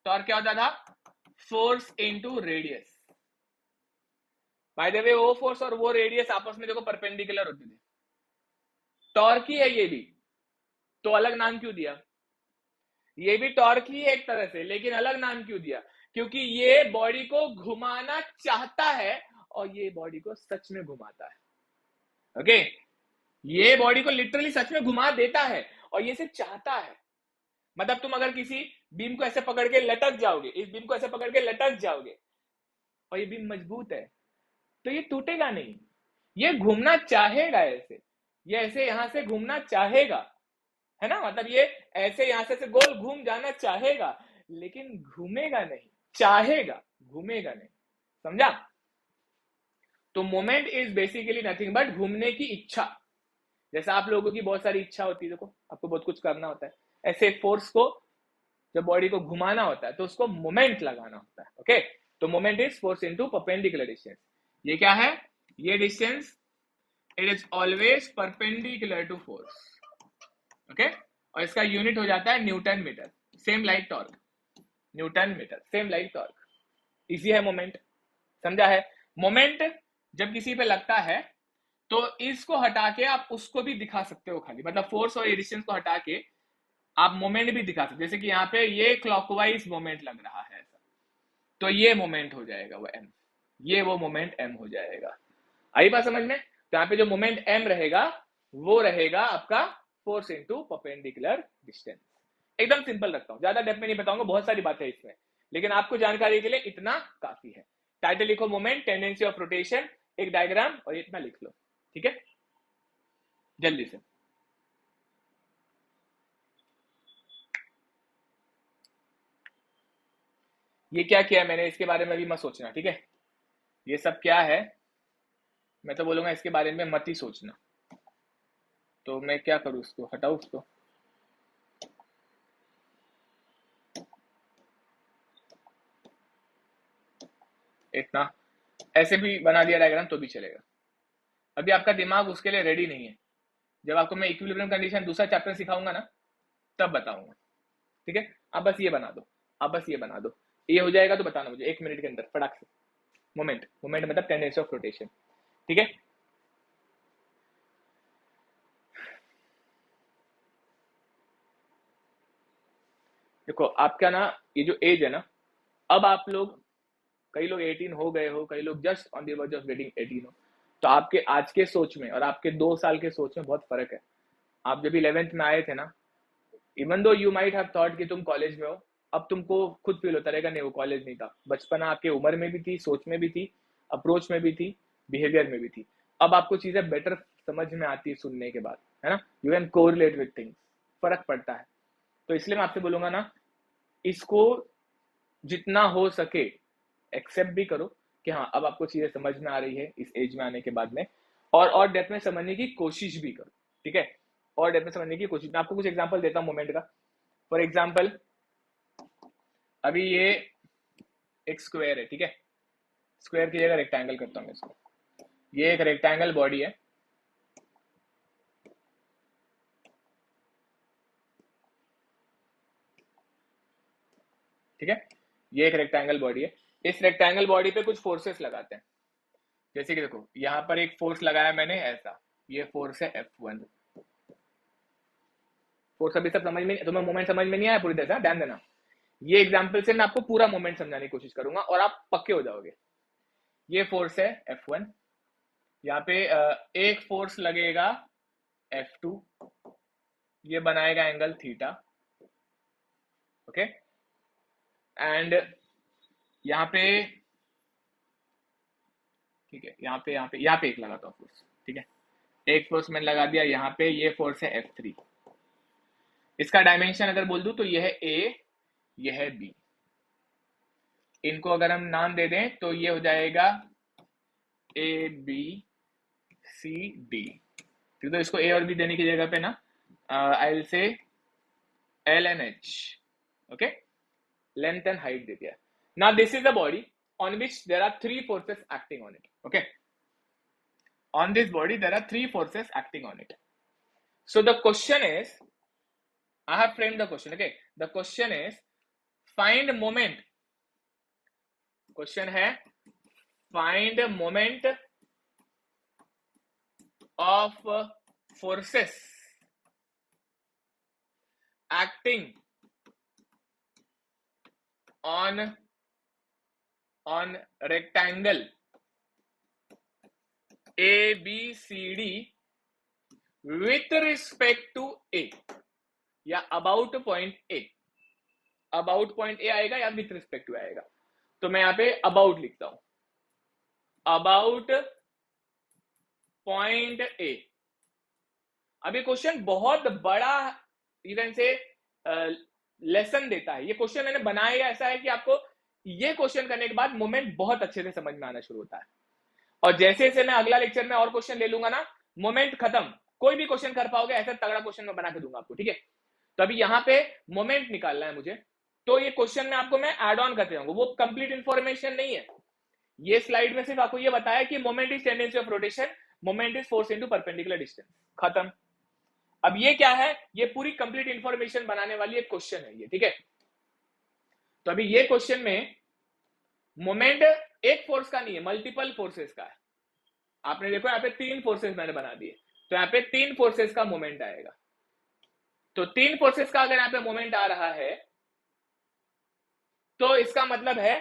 टॉर्क क्या होता था? Force into radius. By the way वो फोर्स और वो रेडियस आपस में देखो परपेंडिकुलर होते थे। टॉर्क ही है ये भी, तो अलग नाम क्यों दिया? ये भी टॉर्क ही है एक तरह से, लेकिन अलग नाम क्यों दिया? क्योंकि ये बॉडी को घुमाना चाहता है और ये बॉडी को सच में घुमाता है। ओके, ये बॉडी को लिटरली सच में घुमा देता है और ये सिर्फ चाहता है। मतलब तुम अगर किसी बीम को ऐसे पकड़ के लटक जाओगे, इस बीम को ऐसे पकड़ के लटक जाओगे और ये बीम मजबूत है तो ये टूटेगा नहीं, ये घूमना चाहेगा ऐसे, ये ऐसे यहां से घूमना चाहेगा, है ना, मतलब ये ऐसे यहां से गोल घूम जाना चाहेगा लेकिन घूमेगा नहीं, चाहेगा घूमेगा नहीं, समझा। तो moment is basically nothing but घूमने की इच्छा। जैसे आप लोगों की बहुत सारी इच्छा होती है, देखो आपको बहुत कुछ करना होता है, ऐसे फोर्स को जब बॉडी को घुमाना होता है तो उसको मोमेंट लगाना होता है। ओके, तो moment is force into perpendicular distance. ये क्या है, ये distance it is always perpendicular to force. Okay, और इसका यूनिट हो जाता है newton metre, same like torque, newton metre same like torque. इसी है मोमेंट, समझा है। मोमेंट जब किसी पे लगता है तो इसको हटा के आप उसको भी दिखा सकते हो खाली, मतलब फोर्स और डिस्टेंस को हटा के आप मोमेंट भी दिखा सकते, जैसे कि यहाँ पे ये क्लॉकवाइज मोमेंट लग रहा है ऐसा, तो ये मोमेंट हो जाएगा वो एम, ये वो मोमेंट एम हो जाएगा। आई बात समझ में। तो यहाँ पे जो मोमेंट एम रहेगा वो रहेगा आपका फोर्स इनटू परपेंडिकुलर डिस्टेंस। एकदम सिंपल रखता हूं, ज्यादा डेप्थ में नहीं बताऊंगा, बहुत सारी बातें इसमें, लेकिन आपको जानकारी के लिए इतना काफी है। टाइटल लिखो मोमेंट, टेंडेंसी ऑफ रोटेशन, एक डायग्राम और इतना लिख लो, ठीक है, जल्दी से। ये क्या किया मैंने, इसके बारे में भी मत सोचना, ठीक है, ये सब क्या है मैं तो बोलूंगा इसके बारे में मत ही सोचना। तो मैं क्या करूं, उसको हटाऊं उसको, इतना ऐसे भी बना दिया डायग्राम तो भी चलेगा। अभी आपका दिमाग उसके लिए रेडी नहीं है, जब आपको मैं इक्विलिब्रियम कंडीशन दूसरा चैप्टर सिखाऊंगा ना तब बताऊंगा, ठीक है। आप बस ये बना दो, आप बस ये बना दो, ये हो जाएगा तो बताना मुझे 1 मिनट के अंदर फटाक से। मोमेंट, मोमेंट मतलब टेंडेंसी ऑफ रोटेशन, ठीक है। देखो आपका ना ये जो एज है ना, अब आप लोग कई लोग 18 हो गए हो, कई लोग just on the verge of getting 18 हो, तो आपके आज के सोच में और आपके 2 साल के सोच में बहुत फर्क है। आप जब 11th में आए थे ना, even though you might have thought कि तुम कॉलेज में हो, अब तुमको खुद फील होता रहेगा नहीं वो कॉलेज नहीं था, बचपना आपके उम्र में भी थी, सोच में भी थी, अप्रोच में भी थी, बिहेवियर में भी थी। अब आपको चीजें बेटर समझ में आती है सुनने के बाद, है ना, you can correlate with things, फर्क पड़ता है। तो इसलिए मैं आपसे बोलूंगा ना, इसको जितना हो सके एक्सेप्ट भी करो कि हाँ अब आपको चीजें समझ में आ रही है इस एज में आने के बाद में, और डेप्थ में समझने की कोशिश भी करो, ठीक है, और डेप्थ में समझने की कोशिश। मैं आपको कुछ एग्जांपल देता हूँ मोमेंट का। फॉर एग्जांपल अभी ये एक स्क्वायर है, ठीक है, स्क्वायर की जगह रेक्टेंगल करता हूँ इसको, ये एक रेक्टेंगल बॉडी है, ठीक है, ये एक रेक्टेंगल बॉडी है। इस रेक्टेंगल बॉडी पे कुछ फोर्सेस लगाते हैं, जैसे कि देखो यहाँ पर एक फोर्स लगाया मैंने ऐसा, ये फोर्स है F1। फोर्स अभी सब समझ में, तुम्हें मोमेंट समझ में नहीं आया पूरी तरह से, ध्यान देना। ये एग्जांपल से मैं आपको पूरा मोमेंट समझाने की कोशिश करूंगा और आप पक्के हो जाओगे। ये फोर्स है F1, यहाँ पे एक फोर्स लगेगा F2, ये बनाएगा एंगल थीटा, ओके, एंड यहाँ पे, ठीक है, यहाँ पे एक लगाता हूँ फोर्स, ठीक है, एक फोर्स मैंने लगा दिया यहाँ पे, ये फोर्स है F3। इसका डायमेंशन अगर बोल दूं तो यह है A, यह है B, इनको अगर हम नाम दे दें तो ये हो जाएगा ABCD, ठीक, तो इसको A और B देने की जगह पे ना I will say LNH, okay, length and height दे दिया। Now this is the body on which there are 3 forces acting on it, okay, on this body there are 3 forces acting on it. So the question is, I have framed the question, okay, the question is find moment, question है find moment of forces acting on rectangle ABCD with respect to A, या about point A, about point A आएगा या with respect to आएगा। तो मैं यहाँ पे about लिखता हूं, अबाउट पॉइंट ए। अभी क्वेश्चन बहुत बड़ा इवन से लेसन देता है। ये क्वेश्चन मैंने बनाया ऐसा है कि आपको ये क्वेश्चन करने के बाद मोमेंट बहुत अच्छे से समझ में आना शुरू होता है। और जैसे जैसे मैं अगला लेक्चर में और क्वेश्चन ले लूंगा ना, मोमेंट खत्म, कोई भी क्वेश्चन कर पाओगे ऐसा तगड़ा क्वेश्चन मैं बना के दूंगा आपको, ठीक है। तो अभी यहाँ पे मोमेंट निकालना है मुझे, तो ये क्वेश्चन में आपको मैं एड ऑन करते जाऊंगा, वो कंप्लीट इंफॉर्मेशन नहीं है। ये स्लाइड में सिर्फ आपको ये बताया कि moment is tendency of rotation, moment is force into perpendicular distance, खत्म। अब ये क्या है, ये पूरी कंप्लीट इंफॉर्मेशन बनाने वाली एक क्वेश्चन है ये, ठीक है। तो अभी ये क्वेश्चन में मोमेंट एक फोर्स का नहीं है, मल्टीपल फोर्सेस का है। आपने देखो यहाँ पे 3 फोर्सेस मैंने बना दिए, तो यहाँ पे 3 फोर्सेस का मोमेंट आएगा। तो 3 फोर्सेस का अगर यहाँ पे मोमेंट आ रहा है तो इसका मतलब है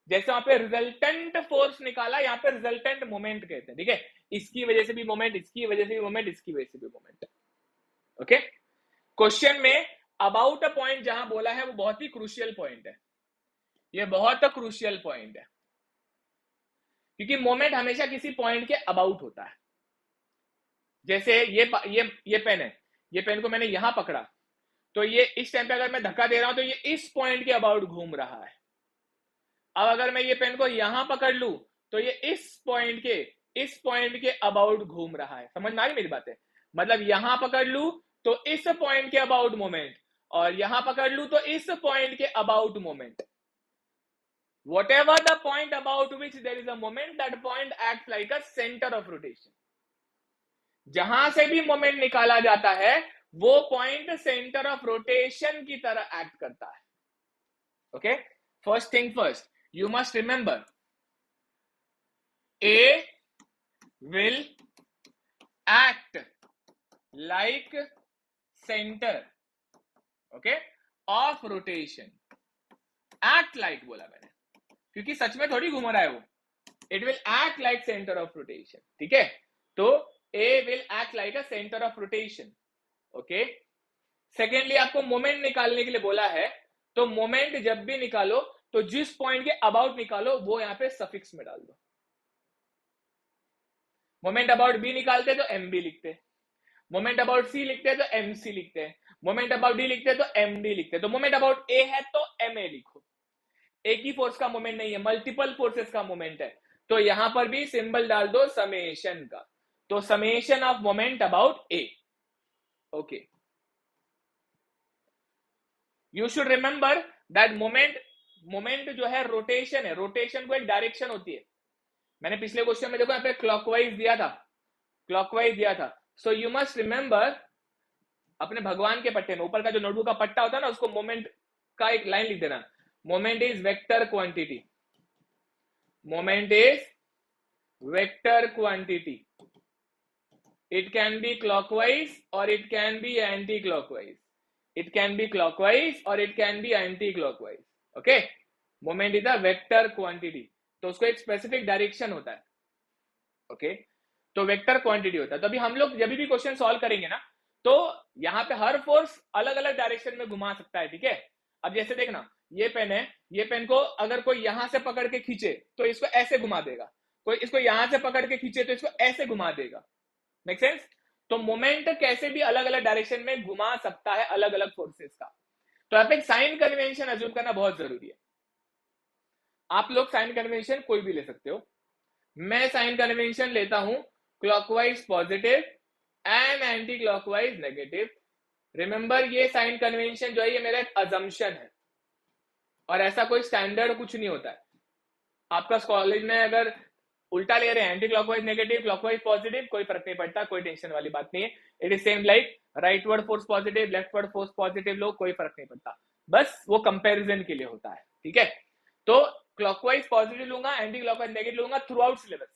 जैसे वहां पे रिजल्टेंट फोर्स निकाला, यहाँ पे रिजल्टेंट मोमेंट कहते हैं, ठीक है। इसकी वजह से भी मोमेंट, इसकी वजह से भी मोमेंट, इसकी वजह से भी मोमेंट, ओके। क्वेश्चन में अबाउट अ पॉइंट जहां बोला है वो बहुत ही क्रूशियल पॉइंट है, ये बहुत क्रूशियल पॉइंट है, क्योंकि मोमेंट हमेशा किसी पॉइंट के अबाउट होता है। जैसे ये पेन है, ये पेन को मैंने यहां पकड़ा, तो ये इस टाइम पे अगर मैं धक्का दे रहा हूं तो ये इस पॉइंट के अबाउट घूम रहा है। अब अगर मैं ये पेन को यहां पकड़ लूं तो ये इस पॉइंट के अबाउट घूम रहा है। समझ में आ रही मेरी बात है? मतलब यहां पकड़ लूं तो इस पॉइंट के अबाउट मोमेंट, और यहां पकड़ लूं तो इस पॉइंट के about moment. Whatever the point about which there is a moment, that point acts like a center of rotation. जहां से भी मोमेंट निकाला जाता है वो पॉइंट सेंटर ऑफ रोटेशन की तरह एक्ट करता है, okay. First thing first, you must remember A will act like center, okay, of rotation. Act like बोला मैंने क्योंकि सच में थोड़ी घूम रहा है वो, it will act like center of rotation, ठीक है। तो A will act like a center of rotation, okay. Secondly आपको मोमेंट निकालने के लिए बोला है, तो मोमेंट जब भी निकालो तो जिस पॉइंट के अबाउट निकालो वो यहां पे सफिक्स में डाल दो। मोमेंट अबाउट बी निकालते तो एम बी लिखते, मोमेंट अबाउट सी लिखते तो एम सी लिखते, मोमेंट अबाउट डी लिखते तो एम डी लिखते। तो मोमेंट अबाउट ए है तो एम ए लिखो। एक ही फोर्स का मोमेंट नहीं है, मल्टीपल फोर्सेस का मोमेंट है, तो यहां पर भी सिंबल डाल दो समेशन का। तो summation of moment about A, okay. You should remember that moment जो है रोटेशन है, रोटेशन को एक डायरेक्शन होती है। मैंने पिछले क्वेश्चन में देखो यहाँ पे क्लॉकवाइज दिया था, सो यू मस्ट रिमेंबर अपने भगवान के पट्टे में ऊपर का जो नोटबुक का पट्टा होता है ना, उसको मोमेंट का एक लाइन लिख देना, moment is vector quantity, moment is vector quantity, it can be clockwise और it can be anti clockwise, it can be clockwise or it can be anti-clockwise, okay. Moment is a vector quantity, तो उसको एक specific direction होता है, okay. तो vector quantity होता है। तो अभी हम लोग जब भी क्वेश्चन सॉल्व करेंगे ना, तो यहाँ पे हर फोर्स अलग अलग डायरेक्शन में घुमा सकता है, ठीक है। अब जैसे देखना, ये पेन है, ये पेन को अगर कोई यहां से पकड़ के खींचे तो इसको ऐसे घुमा देगा, कोई इसको यहां से पकड़ के खींचे तो इसको ऐसे घुमा देगा, मेक सेंस। तो मोमेंट कैसे भी अलग अलग डायरेक्शन में घुमा सकता है अलग अलग फोर्सेस का। तो आप एक साइन कन्वेंशन अज्यूम करना बहुत जरूरी है। आप लोग साइन कन्वेंशन कोई भी ले सकते हो, मैं साइन कन्वेंशन लेता हूं clockwise positive and anti clockwise negative. Remember ये साइन कन्वेंशन जो है ये मेरा एक अजम्पशन है, और ऐसा कोई स्टैंडर्ड कुछ नहीं होता है। आपका कॉलेज में अगर उल्टा ले रहे हैं, anti clockwise negative, clockwise positive, कोई फर्क नहीं पड़ता, कोई टेंशन वाली बात नहीं है। It is same like rightward force positive, leftward force positive लो, कोई फर्क नहीं पड़ता, बस वो कंपैरिजन के लिए होता है, ठीक है। तो क्लॉकवाइज पॉजिटिव लूंगा, एंटी क्लॉकवाइज नेगेटिव लूंगा थ्रू आउट सिलेबस।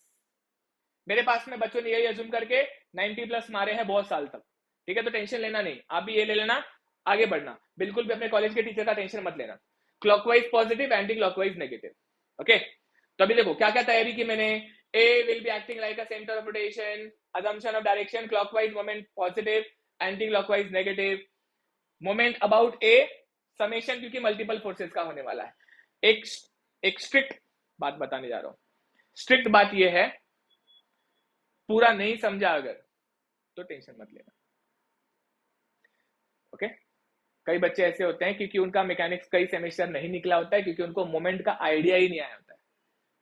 मेरे पास में बच्चों ने यही अज्यूम करके 90+ मारे हैं बहुत साल तक, ठीक है। तो टेंशन लेना नहीं, आप भी ये ले लेना, आगे बढ़ना, बिल्कुल भी अपने कॉलेज के टीचर का टेंशन मत लेना। Clockwise positive, anti clockwise negative, okay. तो अभी देखो क्या क्या तैयारी की मैंने। A will be acting like a center of rotation, assumption of direction, clockwise moment positive, anti-clockwise negative, moment about A summation, क्योंकि मल्टीपल फोर्सेस का होने वाला है। एक स्ट्रिक्ट बात बताने जा रहा हूं। स्ट्रिक्ट बात यह है, पूरा नहीं समझा अगर तो टेंशन मत लेना, ओके। कई बच्चे ऐसे होते हैं क्योंकि उनका मैकेनिक्स कई सेमेस्टर नहीं निकला होता है, क्योंकि उनको मोमेंट का आइडिया ही नहीं आया होता है,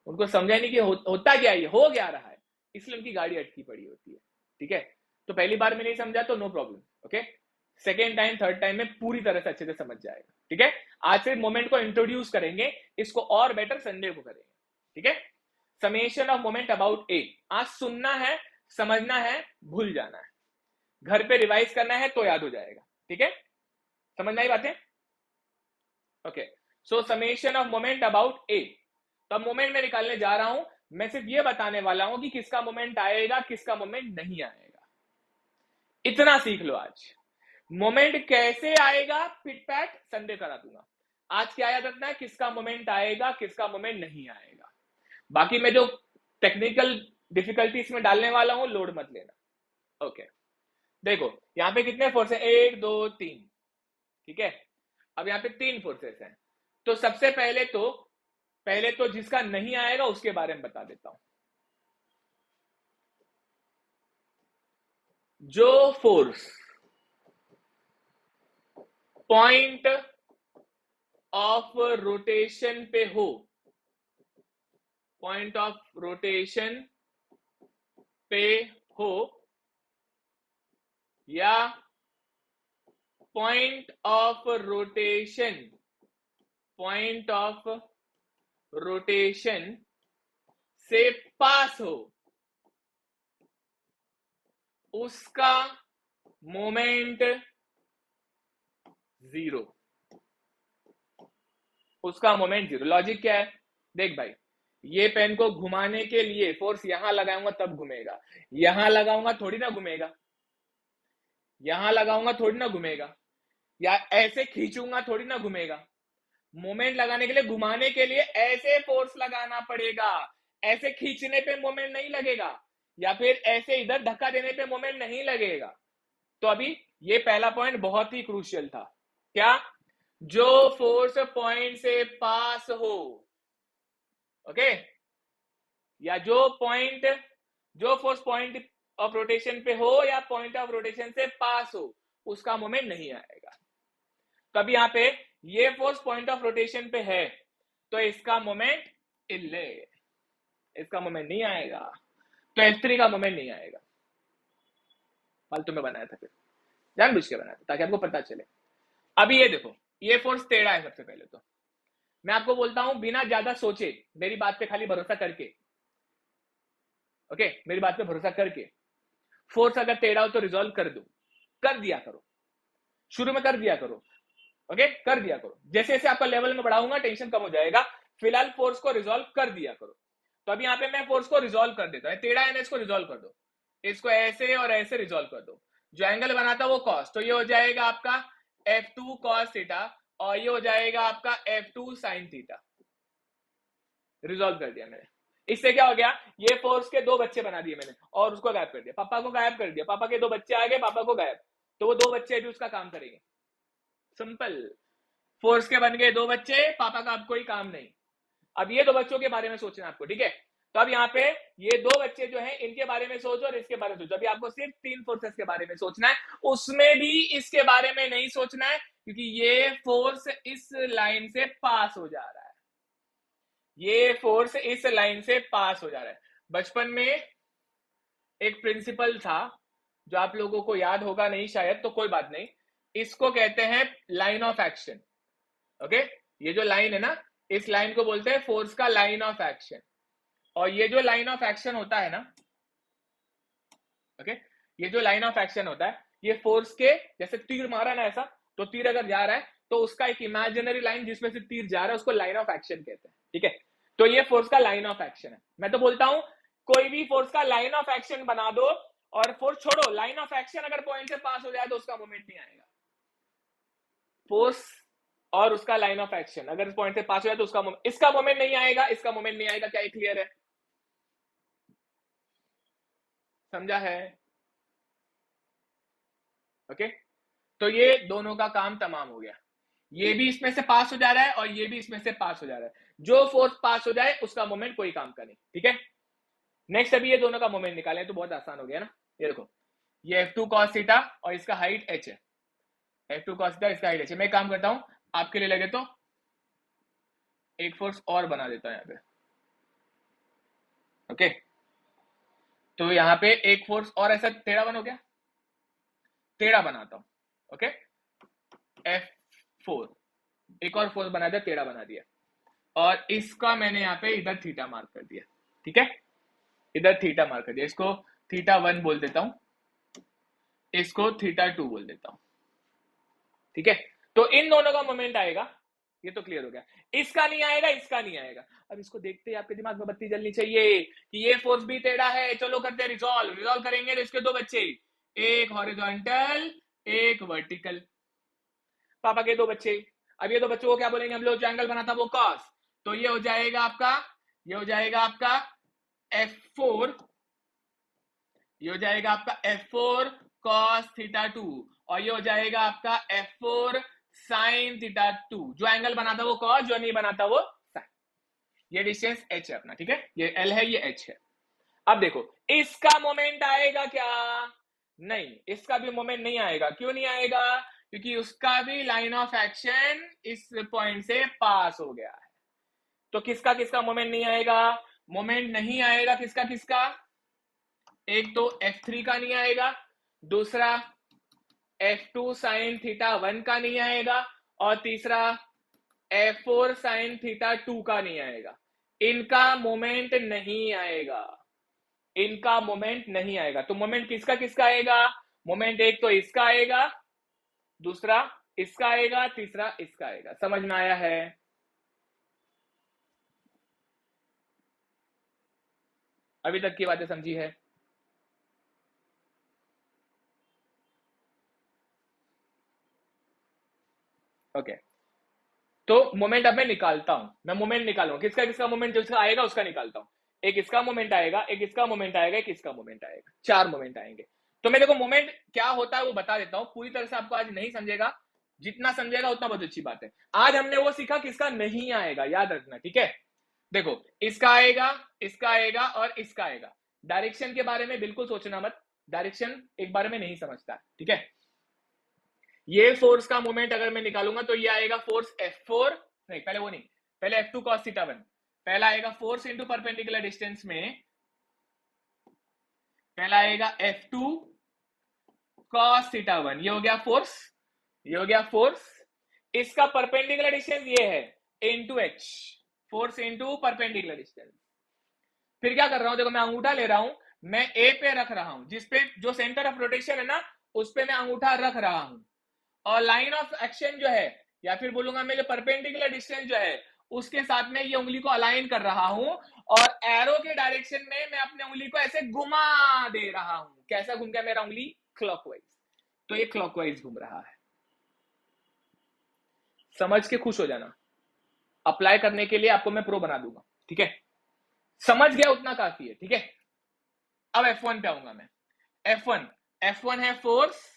उनको समझा नहीं कि होता क्या है, हो क्या रहा है, इसलिए उनकी गाड़ी अटकी पड़ी होती है, ठीक है। तो पहली बार में नहीं समझा तो no problem, okay. Second time third time में पूरी तरह से अच्छे से समझ जाएगा, ठीक है। आज से मोमेंट को इंट्रोड्यूस करेंगे, इसको और बेटर संडे को करेंगे, ठीक है। समेशन ऑफ मोमेंट अबाउट ए, आज सुनना है, समझना है, भूल जाना है, घर पे रिवाइज करना है तो याद हो जाएगा, ठीक है। समझ आई बातें, okay. So summation of moment about A, तो अब मोमेंट में निकालने जा रहा हूं, मैं सिर्फ ये बताने वाला हूं कि किसका मोमेंट आएगा, किसका मोमेंट नहीं आएगा, इतना सीख लो आज। मोमेंट कैसे आएगा पिट पैट संडे करा दूंगा, आज क्या याद रखना है, किसका मोमेंट आएगा, किसका मोमेंट नहीं आएगा। बाकी मैं जो टेक्निकल डिफिकल्टीज में डालने वाला हूं, लोड मत लेना, ओके। देखो यहां पे कितने फोर्स है, 1 2 3, ठीक है। अब यहां पे 3 फोर्सेस हैं, तो सबसे पहले तो जिसका नहीं आएगा उसके बारे में बता देता हूं। जो फोर्स पॉइंट ऑफ रोटेशन पे हो, पॉइंट ऑफ रोटेशन पे हो, या पॉइंट ऑफ रोटेशन से पास हो, उसका मोमेंट जीरो, उसका मोमेंट जीरो। लॉजिक क्या है, देख भाई, ये पेन को घुमाने के लिए फोर्स यहां लगाऊंगा तब घूमेगा, यहां लगाऊंगा थोड़ी ना घूमेगा, यहां लगाऊंगा थोड़ी ना घूमेगा, या ऐसे खींचूंगा थोड़ी ना घूमेगा। मोमेंट लगाने के लिए, घुमाने के लिए ऐसे फोर्स लगाना पड़ेगा, ऐसे खींचने पे मोमेंट नहीं लगेगा, या फिर ऐसे इधर धक्का देने पे मोमेंट नहीं लगेगा। तो अभी ये पहला पॉइंट बहुत ही क्रूशियल था, क्या, जो फोर्स पॉइंट से पास हो, ओके, या जो फोर्स पॉइंट ऑफ रोटेशन पे हो या पॉइंट ऑफ रोटेशन से पास हो, उसका मोमेंट नहीं आएगा। तो अभी यहां पे ये फोर्स पॉइंट ऑफ रोटेशन पे है, तो इसका मोमेंट इल्ले, इसका मोमेंट नहीं आएगा, तो F3 का मोमेंट नहीं आएगा। फालतू में बनाया था, फिर जानबूझ के बनाया था ताकि आपको पता चले। अभी ये देखो, ये फोर्स टेढ़ा है। सबसे पहले तो मैं आपको बोलता हूं, बिना ज्यादा सोचे, मेरी बात पे खाली भरोसा करके, ओके, मेरी बात पे भरोसा करके, फोर्स अगर टेढ़ा हो तो रिजॉल्व कर दो, कर दिया करो, शुरू में कर दिया करो, ओके, कर दिया करो। जैसे जैसे आपका लेवल में बढ़ाऊंगा टेंशन कम हो जाएगा। फिलहाल फोर्स को रिजॉल्व कर दिया करो। तो अभी यहाँ पे मैं फोर्स को रिजॉल्व कर देता हूँ, टेढ़ा है ना, इसको रिजॉल्व कर दो, इसको ऐसे और ऐसे रिजॉल्व कर दो। जो एंगल बनाता है वो कॉस, तो ये हो जाएगा आपका F2 cos थीटा, और ये हो जाएगा आपका F2 sin थीटा। रिजॉल्व कर दिया मैंने। इससे क्या हो गया, ये फोर्स के 2 बच्चे बना दिए मैंने, और उसको गायब कर दिया, पापा को गायब कर दिया, पापा के 2 बच्चे आ गए, पापा को गायब, तो वो 2 बच्चे भी उसका काम करेंगे। सिंपल, फोर्स के बन गए 2 बच्चे, पापा का अब कोई काम नहीं। अब ये 2 बच्चों के बारे में सोचना आपको, ठीक है। तो अब यहाँ पे ये 2 बच्चे जो हैं, इनके बारे में सोचो और इसके बारे में सोचो। अभी आपको सिर्फ 3 फोर्सेस के बारे में सोचना है, उसमें भी इसके बारे में नहीं सोचना है, क्योंकि ये फोर्स इस लाइन से पास हो जा रहा है, ये फोर्स इस लाइन से पास हो जा रहा है। बचपन में एक प्रिंसिपल था, जो आप लोगों को याद होगा नहीं शायद, तो कोई बात नहीं, इसको कहते हैं लाइन ऑफ एक्शन, ओके। ये जो लाइन है ना, इस लाइन को बोलते हैं फोर्स का लाइन ऑफ एक्शन। और ये जो लाइन ऑफ एक्शन होता है ना, ओके, ये जो लाइन ऑफ एक्शन होता है, ये फोर्स के, जैसे तीर मारा ना ऐसा, तो तीर अगर जा रहा है तो उसका एक इमेजिनरी लाइन जिसमें से तीर जा रहा है उसको लाइन ऑफ एक्शन कहते हैं, ठीक है। तो ये फोर्स का लाइन ऑफ एक्शन है। मैं तो बोलता हूं कोई भी फोर्स का लाइन ऑफ एक्शन बना दो, और फोर्स छोड़ो, लाइन ऑफ एक्शन अगर पॉइंट से पास हो जाए तो उसका मोमेंट नहीं आएगा। फोर्स और उसका लाइन ऑफ एक्शन अगर इस पॉइंट से पास हो जाए तो उसका इसका मोमेंट नहीं आएगा, इसका मोमेंट नहीं आएगा। क्या ये क्लियर है, समझा है, ओके। तो ये दोनों का काम तमाम हो गया, ये भी इसमें से पास हो जा रहा है और ये भी इसमें से पास हो जा रहा है। जो फोर्स पास हो जाए उसका मोमेंट कोई काम का नहीं, ठीक है। नेक्स्ट अभी ये दोनों का मोमेंट निकालें तो बहुत आसान हो गया ना। ये देखो, ये F2 cos थीटा और इसका हाइट h है, F2 cos थीटा, इसका हाइट h है। मैं काम करता हूं आपके लिए लगे तो एक फोर्स और बना देता हूं यहाँ पे, ओके। तो यहाँ पे एक फोर्स और ऐसा टेढ़ा बन हो गया, टेढ़ा बनाता हूं, ओके। F4 एक और फोर्स बना दिया, टेढ़ा बना दिया, और इसका मैंने यहाँ पे इधर थीटा मार्क कर दिया, ठीक है। इधर थीटा मार्क कर दिया, इसको θ1 बोल देता हूं, इसको θ2 बोल देता हूं, ठीक है। तो इन दोनों का मोमेंट आएगा, ये तो क्लियर हो गया। इसका नहीं आएगा, इसका नहीं आएगा। अब इसको देखते ही आपके दिमाग में बत्ती जलनी चाहिए कि ये फोर्स भी टेढ़ा है। चलो करते हैं रिजॉल्व करेंगे। तो इसके दो बच्चे, एक हॉरिजॉन्टल एक वर्टिकल, पापा के दो बच्चे। अब ये दो बच्चों को क्या बोलेंगे हम लोग, जो एंगल बना था वो कॉस, तो ये हो जाएगा आपका, ये हो जाएगा आपका F4, ये हो जाएगा आपका F4 cos θ2, और ये हो जाएगा आपका F4 sin θ2। जो एंगल बनाता वो cos, जो नहीं बनाता वो sin। ये डिस्टेंस h है अपना, ठीक है। ये L है, ये h है। अब देखो इसका मोमेंट आएगा क्या, नहीं, इसका भी मोमेंट नहीं आएगा। क्यों नहीं आएगा, क्योंकि उसका भी लाइन ऑफ एक्शन इस पॉइंट से पास हो गया है। तो किसका किसका मोमेंट नहीं आएगा, मोमेंट नहीं आएगा किसका किसका, एक तो F3 का नहीं आएगा, दूसरा F2 sin θ1 का नहीं आएगा, और तीसरा F4 sin θ2 का नहीं आएगा। इनका मोमेंट नहीं आएगा, इनका मोमेंट नहीं आएगा। तो मोमेंट किसका किसका आएगा, मोमेंट एक तो इसका आएगा, दूसरा इसका आएगा, तीसरा इसका आएगा। समझ में आया है? अभी तक की बातें समझी है? ओके। तो मोमेंट अब मैं निकालता हूं, मैं मोमेंट निकालूंगा किसका किसका मोमेंट, जिसका आएगा उसका निकालता हूं। एक इसका मोमेंट आएगा, एक इसका मोमेंट आएगा, एक इसका मोमेंट आएगा, 4 मोमेंट आएंगे। तो मैं देखो मोमेंट क्या होता है वो बता देता हूं। पूरी तरह से आपको आज नहीं समझेगा, जितना समझेगा उतना बहुत अच्छी बात है। आज हमने वो सीखा किसका नहीं आएगा, याद रखना, ठीक है। देखो इसका आएगा, इसका आएगा और इसका आएगा। डायरेक्शन के बारे में बिल्कुल सोचना मत, डायरेक्शन एक बारे में नहीं समझता, ठीक है। ये फोर्स का मोमेंट अगर मैं निकालूंगा तो ये आएगा फोर्स F4, नहीं पहले वो नहीं, पहले F2 cos θ1, पहला आएगा फोर्स इंटू परपेंडिकुलर डिस्टेंस में, पहला आएगा F2 cos θ1, ये हो गया फोर्स, ये हो गया फोर्स। इसका परपेंडिकुलर डिस्टेंस ये है into h, force into perpendicular distance. फिर क्या कर रहा हूं, देखो मैं अंगूठा ले रहा हूं, मैं A पे रख रहा हूं, जिसपे जो सेंटर ऑफ रोटेशन है ना उस पे मैं अंगूठा रख रहा हूं, और लाइन ऑफ एक्शन जो है, या फिर बोलूंगा मैं जो परपेंडिकुलर डिस्टेंस जो है उसके साथ में ये उंगली को अलाइन कर रहा हूं, और एरो के डायरेक्शन में मैं अपने उंगली को ऐसे घुमा दे रहा हूं। कैसा घूम गया मेरा उंगली, क्लॉकवाइज। तो ये क्लॉकवाइज घूम रहा है। समझ के खुश हो जाना, अप्लाई करने के लिए आपको मैं प्रो बना दूंगा, ठीक है। समझ गया उतना काफी है, ठीक है। अब F1 पे आऊंगा मैं। F1 है फोर्स,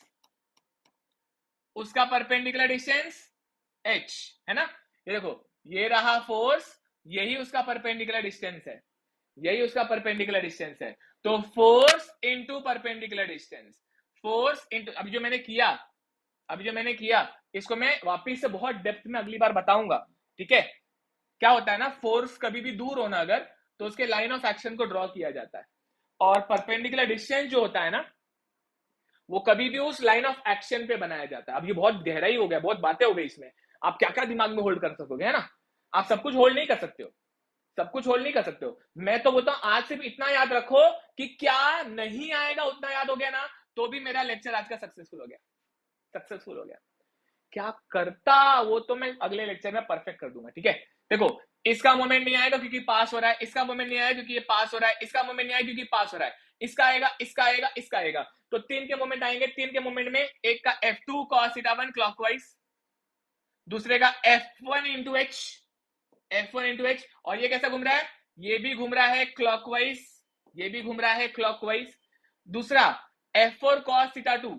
उसका परपेंडिकुलर डिस्टेंस h है ना। ये देखो ये रहा फोर्स, यही उसका परपेंडिकुलर डिस्टेंस है, यही उसका परपेंडिकुलर डिस्टेंस है। तो force into perpendicular distance, force into, अभी जो मैंने किया इसको मैं वापिस से बहुत डेप्थ में अगली बार बताऊंगा, ठीक है। क्या होता है ना, फोर्स कभी भी दूर होना अगर, तो उसके लाइन ऑफ एक्शन को ड्रॉ किया जाता है, और परपेंडिकुलर डिस्टेंस जो होता है ना वो कभी भी उस लाइन ऑफ एक्शन पे बनाया जाता है। अब ये बहुत गहराई हो गया, बहुत बातें हो गई इसमें, आप क्या क्या दिमाग में होल्ड कर सकोगे, है ना। आप सब कुछ होल्ड नहीं कर सकते हो, सब कुछ होल्ड नहीं कर सकते हो। मैं तो बोलता हूं आज सिर्फ इतना याद रखो कि क्या नहीं आएगा, उतना याद हो गया ना तो भी मेरा लेक्चर आज का सक्सेसफुल हो गया, सक्सेसफुल हो गया। क्या करता वो तो मैं अगले लेक्चर में परफेक्ट कर दूंगा, ठीक है। देखो इसका मोमेंट नहीं आएगा क्योंकि पास हो रहा है, इसका मोमेंट नहीं आएगा क्योंकि ये पास हो रहा है, इसका मोमेंट नहीं आएगा क्योंकि पास हो रहा है, इसका आएगा, इसका आएगा, इसका आएगा। तो 3 के मोमेंट आएंगे। 3 के मोमेंट में एक का F2 cos θ1 क्लॉकवाइज, दूसरे का F1 into H, F1 into H, और ये कैसा घूम रहा है, ये भी घूम रहा है क्लॉकवाइज, ये भी घूम रहा है क्लॉकवाइज। दूसरा F4 cos θ2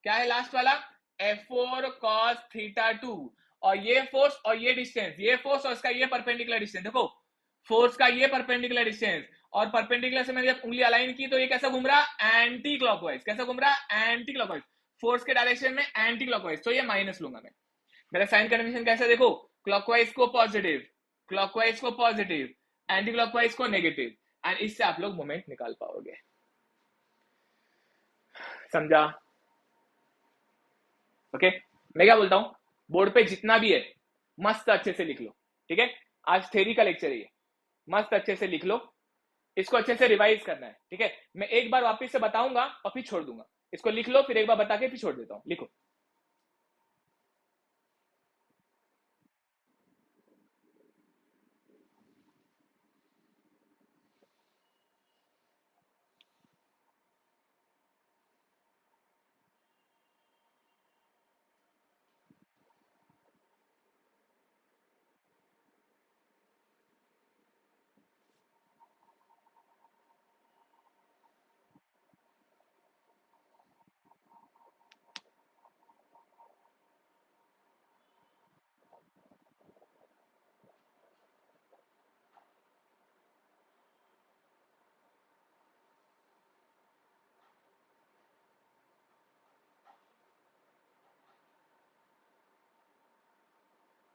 क्या है लास्ट वाला, F4 cos थीटा 2, और ये फोर्स और ये डिस्टेंस, ये फोर्स और इसका ये परपेंडिकुलर डिस्टेंस, देखो फोर्स का ये परपेंडिकुलर डिस्टेंस और परपेंडिकुलर से मैंने जब उंगली अलाइन की तो ये कैसा घूम रहा, एंटी क्लॉकवाइज, कैसा घूम रहा, एंटी क्लॉकवाइज, फोर्स के डायरेक्शन में एंटी क्लॉकवाइज, तो ये माइनस लूंगा मैं। मेरा साइन कन्वेंशन कैसा, देखो क्लॉकवाइज को पॉजिटिव, क्लॉकवाइज को पॉजिटिव, एंटी क्लॉकवाइज को नेगेटिव, एंड इससे आप लोग मोमेंट निकाल पाओगे। समझा? ओके, मैं क्या बोलता हूं, बोर्ड पे जितना भी है मस्त अच्छे से लिख लो, ठीक है? आज थ्योरी का लेक्चर है ये, मस्त अच्छे से लिख लो, इसको अच्छे से रिवाइज करना है, ठीक है? मैं एक बार वापस से बताऊंगा और फिर छोड़ दूंगा, इसको लिख लो, फिर एक बार बता के फिर छोड़ देता हूं, लिखो।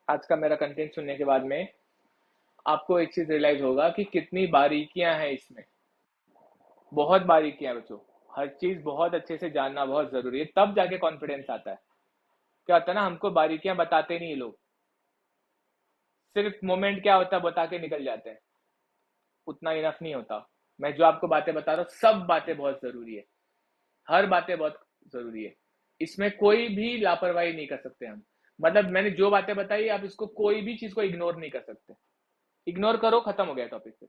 आज का मेरा कंटेंट सुनने के बाद में आपको एक चीज रियलाइज होगा कि कितनी बारीकियां हैं इसमें, बहुत बारीकियां बच्चों, हर चीज बहुत अच्छे से जानना बहुत जरूरी है, तब जाके कॉन्फिडेंस आता है। क्या होता है ना, हमको बारीकियां बताते नहीं लोग, सिर्फ मोमेंट क्या होता है बता के निकल जाते हैं, उतना इनफ नहीं होता। मैं जो आपको बातें बता रहा हूँ सब बातें बहुत जरूरी है, हर बातें बहुत जरूरी है, इसमें कोई भी लापरवाही नहीं कर सकते हम। मतलब मैंने जो बातें बताई आप इसको कोई भी चीज को इग्नोर नहीं कर सकते, इग्नोर करो खत्म हो गया टॉपिक पे,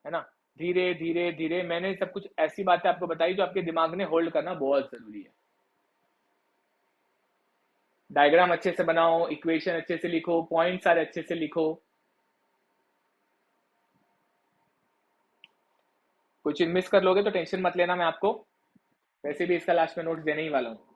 है ना? धीरे धीरे धीरे मैंने सब कुछ ऐसी बातें आपको बताई जो आपके दिमाग में होल्ड करना बहुत जरूरी है। डायग्राम अच्छे से बनाओ, इक्वेशन अच्छे से लिखो, पॉइंट सारे अच्छे से लिखो। कोई चीज मिस कर लोगे तो टेंशन मत लेना, मैं आपको वैसे भी इसका लास्ट में नोट्स देने ही वाला हूँ।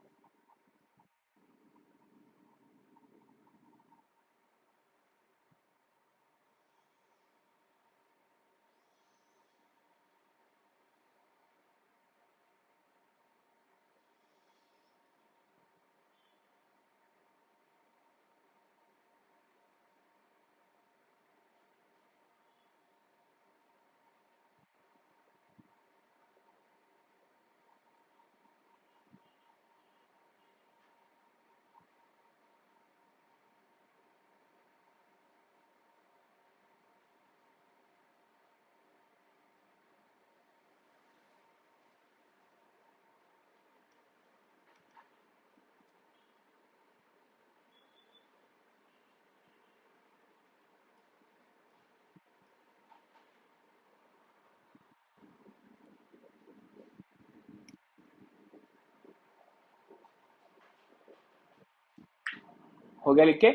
हो गया लिख के?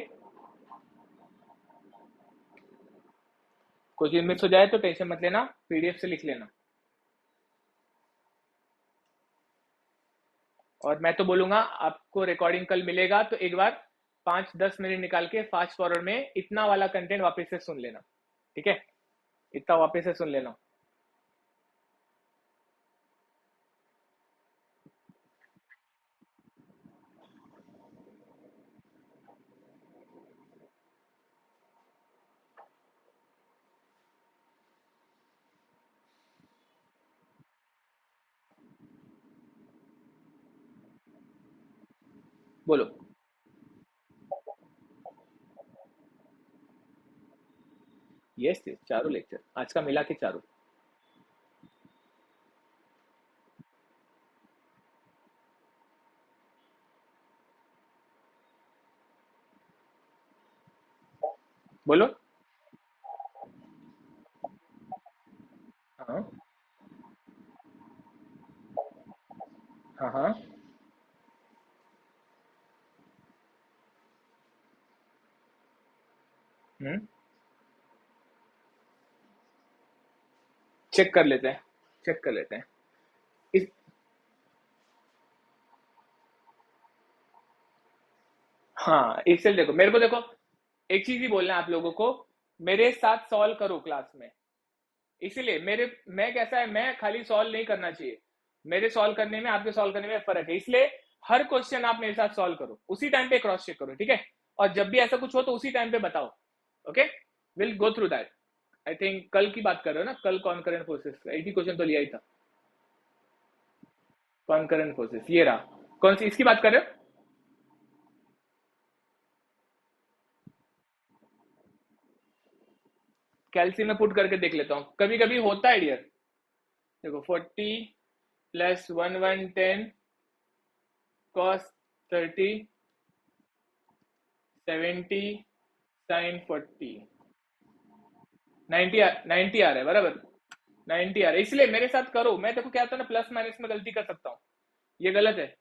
कोई चीज मिस हो जाए तो टेंशन मत लेना, पीडीएफ से लिख लेना। और मैं तो बोलूंगा आपको रिकॉर्डिंग कल मिलेगा तो एक बार 5-10 मिनट निकाल के फास्ट फॉरवर्ड में इतना वाला कंटेंट वापस से सुन लेना, ठीक है? इतना वापस से सुन लेना। बोलो। यस yes, चारों लेक्चर आज का मिला के चारों। बोलो। हाँ हाँ हाँ। चेक कर लेते हैं, चेक कर लेते हैं। इस हाँ, इसलिए देखो मेरे को, देखो एक चीज ही बोलना है आप लोगों को, मेरे साथ सॉल्व करो क्लास में। इसीलिए मैं कैसा है, मैं खाली सॉल्व नहीं करना चाहिए, मेरे सॉल्व करने में आपके सॉल्व करने में फर्क है। इसलिए हर क्वेश्चन आप मेरे साथ सॉल्व करो, उसी टाइम पे क्रॉस चेक करो, ठीक है? और जब भी ऐसा कुछ हो तो उसी टाइम पे बताओ। Okay, will go through that. I think कल की बात कर रहे हो ना, कल कॉन्करेंट फोर्सेस का एक ही क्वेश्चन तो लिया ही था। कॉन्करेंट फोर्सेस ये रहा, कौन सी इसकी बात कर रहे हो? कैल्सी में पुट करके देख लेता हूँ, कभी कभी होता है डियर। देखो 40 प्लस 1 कॉस 30 70 साइन 40 90 90 आ रहा है बराबर, 90 आ रहा है। इसलिए मेरे साथ करो, मैं देखो क्या होता है ना, प्लस माइनस में गलती कर सकता हूँ, ये गलत है।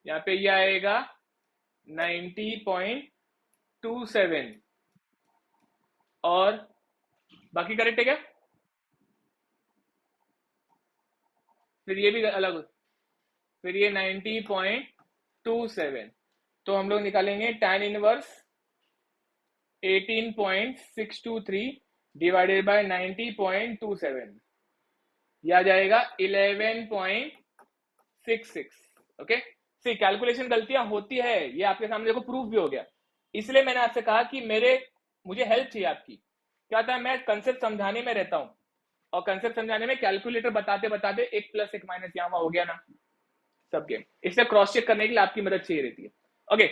यहाँ पे ये आएगा 90.27 और बाकी करेक्ट है क्या? फिर ये भी अलग, फिर ये 90.27, तो हम लोग निकालेंगे tan इनवर्स 18.623 डिवाइडेड बाय 90.27, यह आ जाएगा 11.66। ओके, सी कैलकुलेशन गलतियां होती है, ये आपके सामने देखो प्रूफ भी हो गया। इसलिए मैंने आपसे कहा कि मुझे हेल्प चाहिए आपकी। क्या था, मैं कंसेप्ट समझाने में रहता हूं, और कंसेप्ट समझाने में कैलकुलेटर बताते बताते एक प्लस एक माइनस यहाँ हो गया ना सब गेम, इसलिए क्रॉस चेक करने के लिए आपकी मदद चाहिए रहती है। ओके,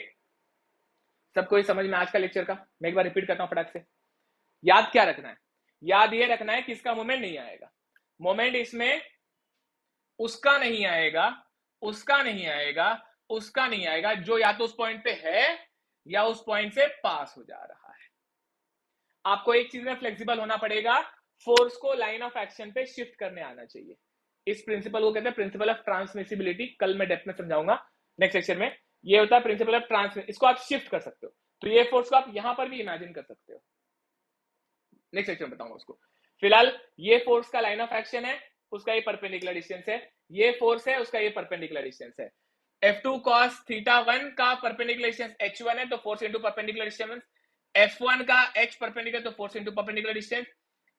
सबको समझ में आज का लेक्चर का? मैं एक बार रिपीट करता हूं फटाक से। याद क्या रखना है? याद ये रखना है कि इसका मोमेंट नहीं आएगा, मोमेंट इसमें उसका नहीं आएगा, उसका नहीं आएगा, उसका नहीं आएगा, जो या तो उस पॉइंट पे है या उस पॉइंट से पास हो जा रहा है। आपको एक चीज में फ्लेक्सिबल होना पड़ेगा, फोर्स को लाइन ऑफ एक्शन पे शिफ्ट करने आना चाहिए। इस प्रिंसिपल को कहते हैं प्रिंसिपल ऑफ ट्रांसमिसिबिलिटी, कल मैं डेप्थ में समझाऊंगा नेक्स्ट सेक्शन में। ये होता है प्रिंसिपल ऑफ ट्रांसमिस, इसको आप शिफ्ट कर सकते हो, तो ये फोर्स को आप यहां पर भी इमेजिन कर सकते हो, नेक्स्ट सेक्शन में बताऊंगा उसको। फिलहाल ये फोर्स का लाइन ऑफ एक्शन है, उसका ये परपेंडिकुलर डिस्टेंस है, ये फोर्स है, उसका ये परपेंडिकुलर डिस्टेंस है। F2 cos θ1 का परपेंडिकुलर डिस्टेंस h1 है, तो force into perpendicular distance. F1 का h परपेंडिकुलर, तो force into perpendicular distance.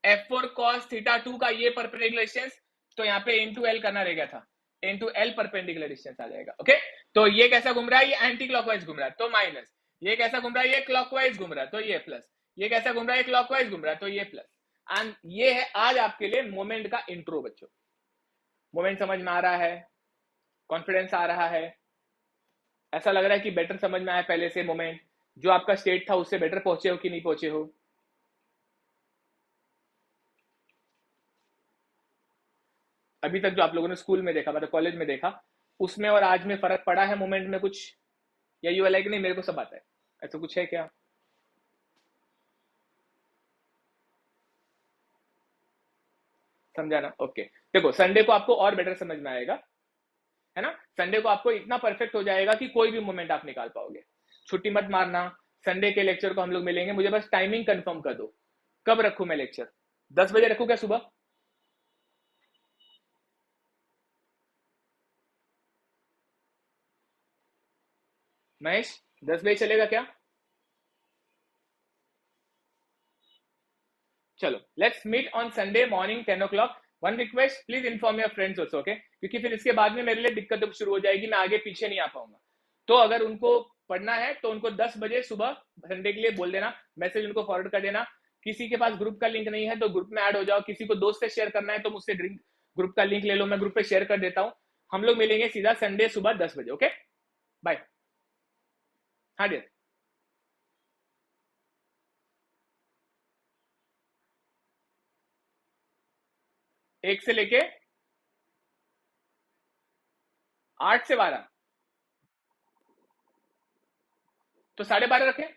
F4 cos θ2 का ये परपेंडिकुलर डिस्टेंस, तो यहाँ पे इनटू L करना रह गया था, इनटू L परपेंडिकुलर डिस्टेंस आ जाएगा। ओके, तो ये कैसा घूम रहा है, ये एंटी क्लॉकवाइज घूम रहा है तो माइनस, ये कैसा घूम रहा है, ये क्लॉकवाइज घूम रहा है तो ये प्लस, ये कैसा घूम रहा है, क्लॉकवाइज घूम रहा है तो ये प्लस। एंड ये है आज आपके लिए मोमेंट का इंट्रो बच्चों। मोमेंट समझ में आ रहा है, कॉन्फिडेंस आ रहा है, ऐसा लग रहा है कि बेटर समझ में आया पहले से मोमेंट, जो आपका स्टेट था उससे बेटर पहुंचे हो कि नहीं पहुंचे हो? अभी तक जो आप लोगों ने स्कूल में देखा, मतलब कॉलेज में देखा, उसमें और आज में फर्क पड़ा है मोमेंट में कुछ, या ये वाला है कि नहीं मेरे को सब आता है, ऐसा कुछ है क्या? समझा ना? ओके, देखो संडे को आपको और बेटर समझ में आएगा, है ना? संडे को आपको इतना परफेक्ट हो जाएगा कि कोई भी मोमेंट आप निकाल पाओगे। छुट्टी मत मारना, संडे के लेक्चर को हम लोग मिलेंगे, मुझे बस टाइमिंग कंफर्म कर दो, कब रखूं मैं लेक्चर? 10 बजे रखूं क्या सुबह? महेश, 10 बजे चलेगा क्या? चलो, let's meet on Sunday morning 10 o'clock। One request, please inform your friends also, okay? क्योंकि फिर इसके बाद में मेरे लिए दिक्कत शुरू हो जाएगी, मैं आगे पीछे नहीं आ पाऊंगा। तो अगर उनको पढ़ना है तो उनको 10 बजे सुबह संडे के लिए बोल देना, मैसेज उनको फॉरवर्ड कर देना। किसी के पास ग्रुप का लिंक नहीं है तो ग्रुप में ऐड हो जाओ, किसी को दोस्त से शेयर करना है तो मुझसे ग्रुप का लिंक ले लो, मैं ग्रुप पे शेयर कर देता हूँ। हम लोग मिलेंगे सीधा संडे सुबह 10 बजे, ओके? बाय। हाँ डियर। 1 से लेके 8 से 12, तो 12:30 रखें?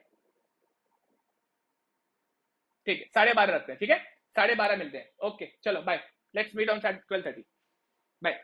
ठीक है, 12:30 रखते हैं, ठीक है? 12:30 मिलते हैं, ओके चलो bye. Let's meet on 12:30, bye.